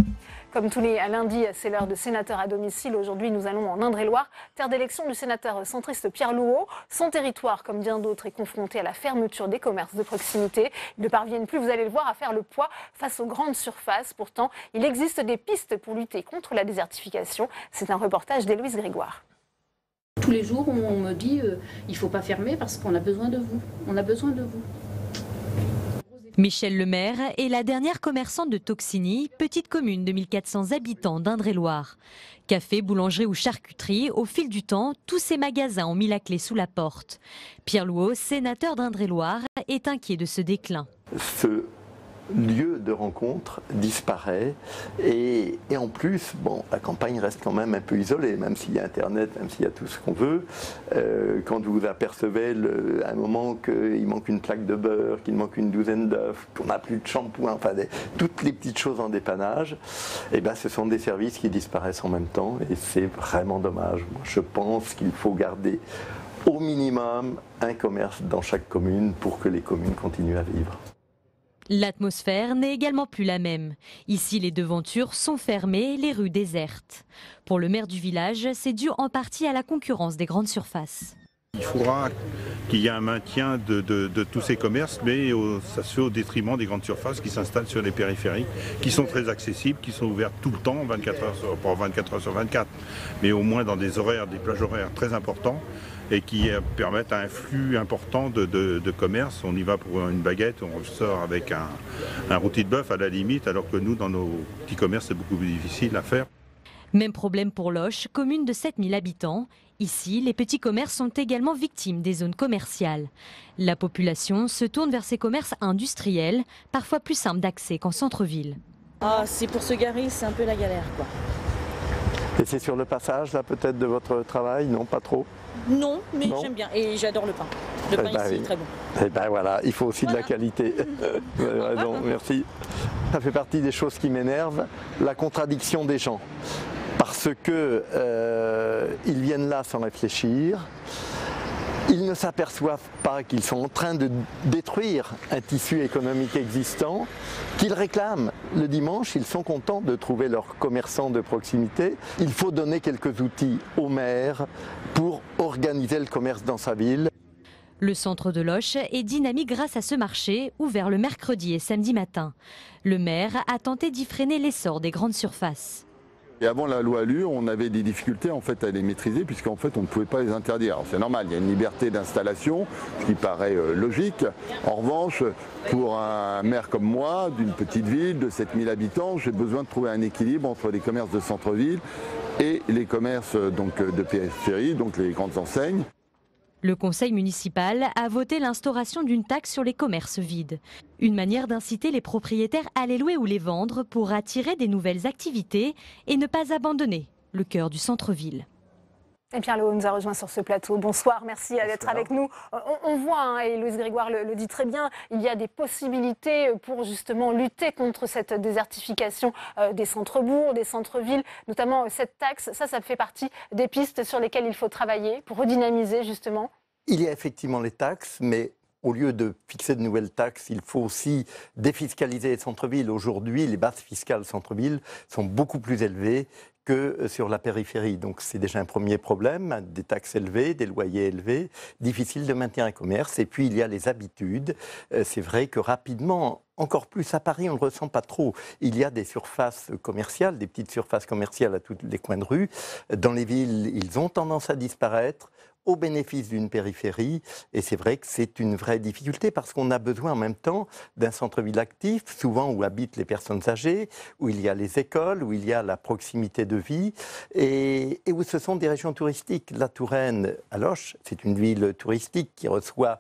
Comme tous les lundis, c'est l'heure de sénateur à domicile. Aujourd'hui, nous allons en Indre-et-Loire, terre d'élection du sénateur centriste Pierre Louault. Son territoire, comme bien d'autres, est confronté à la fermeture des commerces de proximité. Ils ne parviennent plus, vous allez le voir, à faire le poids face aux grandes surfaces. Pourtant, il existe des pistes pour lutter contre la désertification. C'est un reportage d'Héloïse Grégoire. Tous les jours, on me dit il ne faut pas fermer parce qu'on a besoin de vous. On a besoin de vous. Michel Lemaire est la dernière commerçante de Toxigny, petite commune de 1400 habitants d'Indre-et-Loire. Café, boulangerie ou charcuterie, au fil du temps, tous ces magasins ont mis la clé sous la porte. Pierre Louault, sénateur d'Indre-et-Loire, est inquiet de ce déclin. Ce lieu de rencontre disparaît et en plus, bon, la campagne reste quand même un peu isolée, même s'il y a Internet, même s'il y a tout ce qu'on veut. Quand vous apercevez à un moment qu'il manque une plaque de beurre, qu'il manque une douzaine d'œufs, qu'on n'a plus de shampoing, enfin toutes les petites choses en dépannage, et ben, ce sont des services qui disparaissent en même temps et c'est vraiment dommage. Moi, je pense qu'il faut garder au minimum un commerce dans chaque commune pour que les communes continuent à vivre. L'atmosphère n'est également plus la même. Ici, les devantures sont fermées, les rues désertes. Pour le maire du village, c'est dû en partie à la concurrence des grandes surfaces. Il faudra qu'il y ait un maintien de tous ces commerces, mais ça se fait au détriment des grandes surfaces qui s'installent sur les périphériques, qui sont très accessibles, qui sont ouvertes tout le temps, 24 heures sur 24, mais au moins dans des plages horaires très importants, et qui permettent un flux important de commerce. On y va pour une baguette, on ressort avec un rôti de bœuf à la limite, alors que nous, dans nos petits commerces, c'est beaucoup plus difficile à faire. Même problème pour Loches, commune de 7000 habitants. Ici, les petits commerces sont également victimes des zones commerciales. La population se tourne vers ces commerces industriels, parfois plus simples d'accès qu'en centre-ville. Ah, c'est pour se garer, c'est un peu la galère, quoi. Et c'est sur le passage, là, peut-être, de votre travail? Non, pas trop? Non, mais j'aime bien. Et j'adore le pain. Le pain ici est très bon. Et ben voilà, il faut aussi de la qualité. Vous avez raison, merci. Ça fait partie des choses qui m'énervent, la contradiction des gens. Parce que ils viennent là sans réfléchir. Ils ne s'aperçoivent pas qu'ils sont en train de détruire un tissu économique existant, qu'ils réclament. Le dimanche, ils sont contents de trouver leurs commerçants de proximité. Il faut donner quelques outils aux maires pour organiser le commerce dans sa ville. Le centre de Loches est dynamique grâce à ce marché, ouvert le mercredi et samedi matin. Le maire a tenté d'y freiner l'essor des grandes surfaces. Et avant la loi Allure, on avait des difficultés en fait à les maîtriser puisqu'en fait on ne pouvait pas les interdire. C'est normal, il y a une liberté d'installation, ce qui paraît logique. En revanche, pour un maire comme moi, d'une petite ville de 7000 habitants, j'ai besoin de trouver un équilibre entre les commerces de centre-ville et les commerces donc, de périphérie, donc les grandes enseignes. Le conseil municipal a voté l'instauration d'une taxe sur les commerces vides. Une manière d'inciter les propriétaires à les louer ou les vendre pour attirer des nouvelles activités et ne pas abandonner le cœur du centre-ville. Et Pierre Lehaut nous a rejoint sur ce plateau. Bonsoir, merci d'être avec nous. On voit, et Louise Grégoire le dit très bien, il y a des possibilités pour justement lutter contre cette désertification des centres-bourgs, des centres-villes, notamment cette taxe. Ça fait partie des pistes sur lesquelles il faut travailler pour redynamiser justement. Il y a effectivement les taxes, mais au lieu de fixer de nouvelles taxes, il faut aussi défiscaliser les centres-villes. Aujourd'hui, les bases fiscales centre-ville sont beaucoup plus élevées que sur la périphérie. Donc c'est déjà un premier problème, des taxes élevées, des loyers élevés, difficile de maintenir un commerce. Et puis il y a les habitudes. C'est vrai que rapidement, encore plus à Paris, on ne le ressent pas trop. Il y a des surfaces commerciales, des petites surfaces commerciales à tous les coins de rue. Dans les villes, ils ont tendance à disparaître au bénéfice d'une périphérie. Et c'est vrai que c'est une vraie difficulté parce qu'on a besoin en même temps d'un centre-ville actif, souvent où habitent les personnes âgées, où il y a les écoles, où il y a la proximité de vie et où ce sont des régions touristiques. La Touraine, à Loches, c'est une ville touristique qui reçoit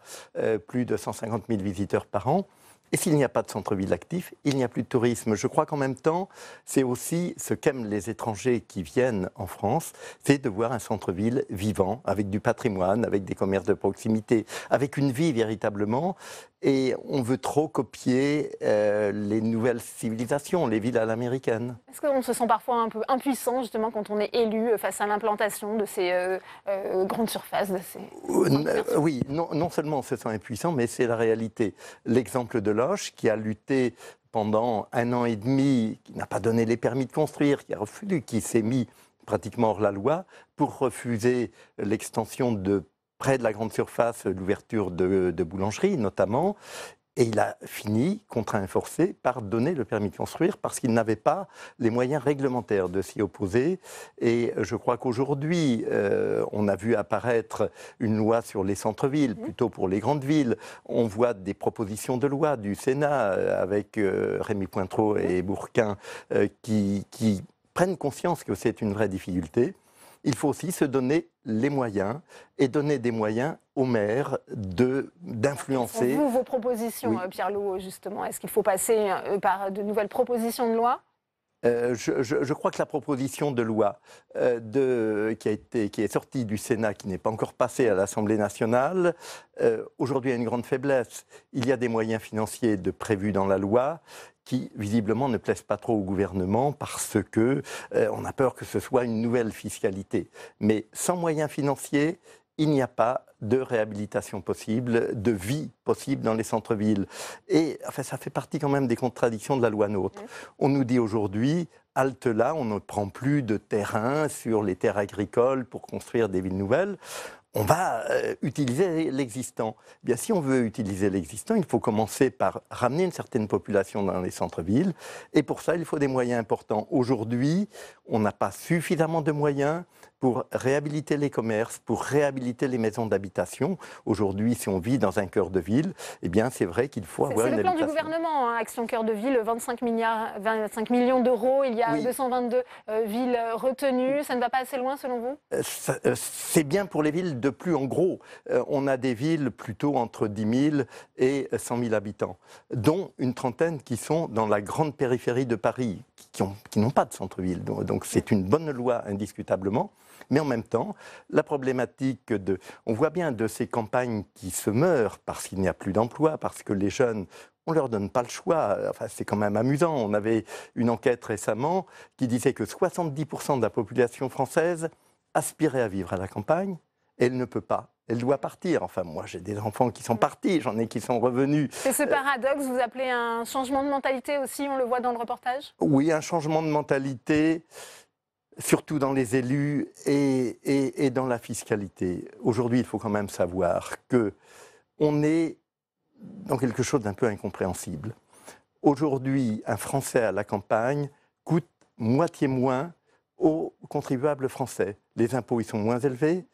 plus de 150 000 visiteurs par an. Et s'il n'y a pas de centre-ville actif, il n'y a plus de tourisme. Je crois qu'en même temps, c'est aussi ce qu'aiment les étrangers qui viennent en France, c'est de voir un centre-ville vivant, avec du patrimoine, avec des commerces de proximité, avec une vie véritablement. Et on veut trop copier les nouvelles civilisations, les villes à l'américaine. Est-ce qu'on se sent parfois un peu impuissant justement quand on est élu face à l'implantation de ces grandes surfaces, de ces... Oui, non seulement on se sent impuissant, mais c'est la réalité. L'exemple de Loches qui a lutté pendant 1 an et demi, qui n'a pas donné les permis de construire, qui a refusé, qui s'est mis pratiquement hors la loi pour refuser l'extension de près de la grande surface, l'ouverture de boulangeries notamment. Et il a fini, contraint et forcé, par donner le permis de construire parce qu'il n'avait pas les moyens réglementaires de s'y opposer. Et je crois qu'aujourd'hui, on a vu apparaître une loi sur les centres-villes, plutôt pour les grandes villes. On voit des propositions de loi du Sénat avec Rémy Pointreau et Bourquin qui prennent conscience que c'est une vraie difficulté. Il faut aussi se donner les moyens et donner des moyens aux maires d'influencer. Vos propositions, oui. Pierre Lehaut, justement, est-ce qu'il faut passer par de nouvelles propositions de loi ? Je crois que la proposition de loi qui est sortie du Sénat, qui n'est pas encore passée à l'Assemblée nationale, aujourd'hui a une grande faiblesse. Il y a des moyens financiers prévus dans la loi qui, visiblement, ne plaisent pas trop au gouvernement parce que on a peur que ce soit une nouvelle fiscalité. Mais sans moyens financiers, il n'y a pas de réhabilitation possible, de vie possible dans les centres-villes. Et enfin, ça fait partie quand même des contradictions de la loi NOTRe. On nous dit aujourd'hui, halte là, on ne prend plus de terrain sur les terres agricoles pour construire des villes nouvelles. On va utiliser l'existant. Bien, si on veut utiliser l'existant, il faut commencer par ramener une certaine population dans les centres-villes. Et pour ça, il faut des moyens importants. Aujourd'hui, on n'a pas suffisamment de moyens. pour réhabiliter les commerces, pour réhabiliter les maisons d'habitation. Aujourd'hui, si on vit dans un cœur de ville, eh bien, c'est vrai qu'il faut avoir une habitation. C'est le plan du gouvernement, hein, Action Cœur de Ville, 25 millions d'euros. Il y a 222 villes retenues. Ça ne va pas assez loin, selon vous? C'est bien pour les villes de plus en gros. On a des villes plutôt entre 10 000 et 100 000 habitants, dont une trentaine qui sont dans la grande périphérie de Paris, qui n'ont pas de centre-ville. Donc c'est une bonne loi, indiscutablement. Mais en même temps, la problématique on voit bien de ces campagnes qui se meurent parce qu'il n'y a plus d'emploi, parce que les jeunes, on ne leur donne pas le choix. Enfin, c'est quand même amusant. On avait une enquête récemment qui disait que 70% de la population française aspirait à vivre à la campagne, et elle ne peut pas. Elle doit partir. Enfin, moi, j'ai des enfants qui sont partis, j'en ai qui sont revenus. C'est ce paradoxe, vous appelez un changement de mentalité aussi, on le voit dans le reportage? Oui, un changement de mentalité, surtout dans les élus et dans la fiscalité. Aujourd'hui, il faut quand même savoir qu'on est dans quelque chose d'un peu incompréhensible. Aujourd'hui, un Français à la campagne coûte moitié moins aux contribuables français. Les impôts, ils sont moins élevés.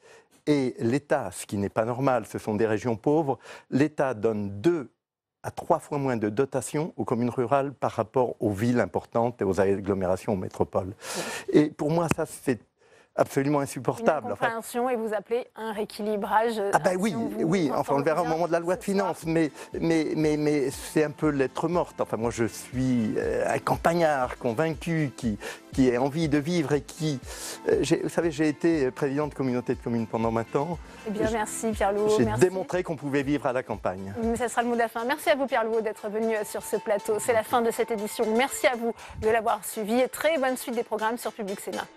Et l'État, ce qui n'est pas normal, ce sont des régions pauvres, l'État donne 2 à 3 fois moins de dotations aux communes rurales par rapport aux villes importantes et aux agglomérations, aux métropoles. Et pour moi, ça, c'est absolument insupportable. Une incompréhension, et vous appelez un rééquilibrage. Ah ben oui, enfin on le verra au moment de la loi de finances, mais c'est un peu lettre morte. Enfin moi je suis un campagnard convaincu qui a envie de vivre et qui... vous savez, j'ai été président de communauté de communes pendant 20 ans. Eh bien merci Pierre Louhaud. J'ai démontré qu'on pouvait vivre à la campagne. Ça sera le mot de la fin. Merci à vous Pierre Louhaud d'être venu sur ce plateau. C'est la fin de cette édition. Merci à vous de l'avoir suivi et très bonne suite des programmes sur Public Sénat.